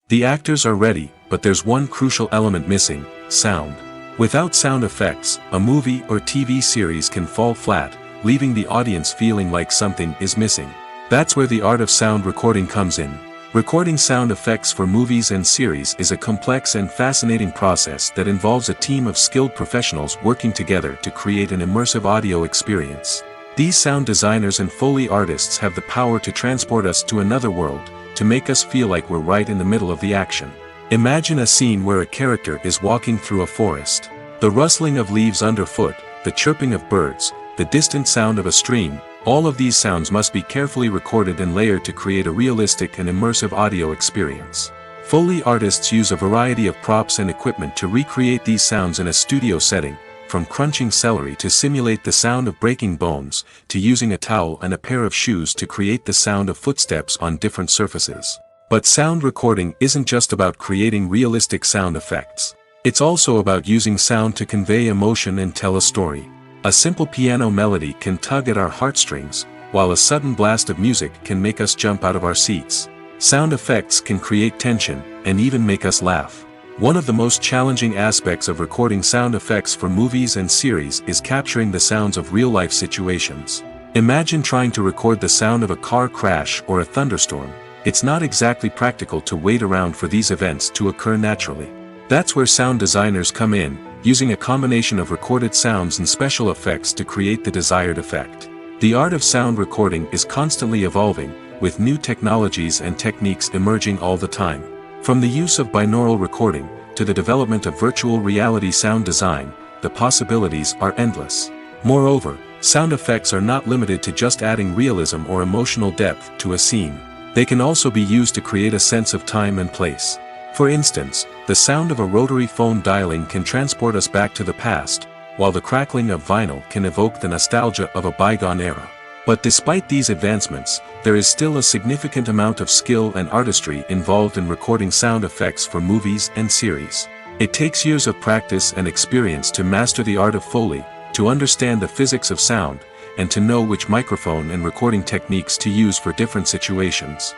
The actors are ready, but there's one crucial element missing: sound. Without sound effects, a movie or TV series can fall flat, leaving the audience feeling like something is missing. That's where the art of sound recording comes in. Recording sound effects for movies and series is a complex and fascinating process that involves a team of skilled professionals working together to create an immersive audio experience. These sound designers and Foley artists have the power to transport us to another world, to make us feel like we're right in the middle of the action. Imagine a scene where a character is walking through a forest. The rustling of leaves underfoot, the chirping of birds, the distant sound of a stream, all of these sounds must be carefully recorded and layered to create a realistic and immersive audio experience. Foley artists use a variety of props and equipment to recreate these sounds in a studio setting, from crunching celery to simulate the sound of breaking bones, to using a towel and a pair of shoes to create the sound of footsteps on different surfaces. But sound recording isn't just about creating realistic sound effects. It's also about using sound to convey emotion and tell a story. A simple piano melody can tug at our heartstrings, while a sudden blast of music can make us jump out of our seats. Sound effects can create tension, and even make us laugh. One of the most challenging aspects of recording sound effects for movies and series is capturing the sounds of real-life situations. Imagine trying to record the sound of a car crash or a thunderstorm. It's not exactly practical to wait around for these events to occur naturally. That's where sound designers come in, using a combination of recorded sounds and special effects to create the desired effect. The art of sound recording is constantly evolving, with new technologies and techniques emerging all the time. From the use of binaural recording, to the development of virtual reality sound design, the possibilities are endless. Moreover, sound effects are not limited to just adding realism or emotional depth to a scene. They can also be used to create a sense of time and place. For instance, the sound of a rotary phone dialing can transport us back to the past, while the crackling of vinyl can evoke the nostalgia of a bygone era. But despite these advancements, there is still a significant amount of skill and artistry involved in recording sound effects for movies and series. It takes years of practice and experience to master the art of Foley, to understand the physics of sound, and to know which microphone and recording techniques to use for different situations.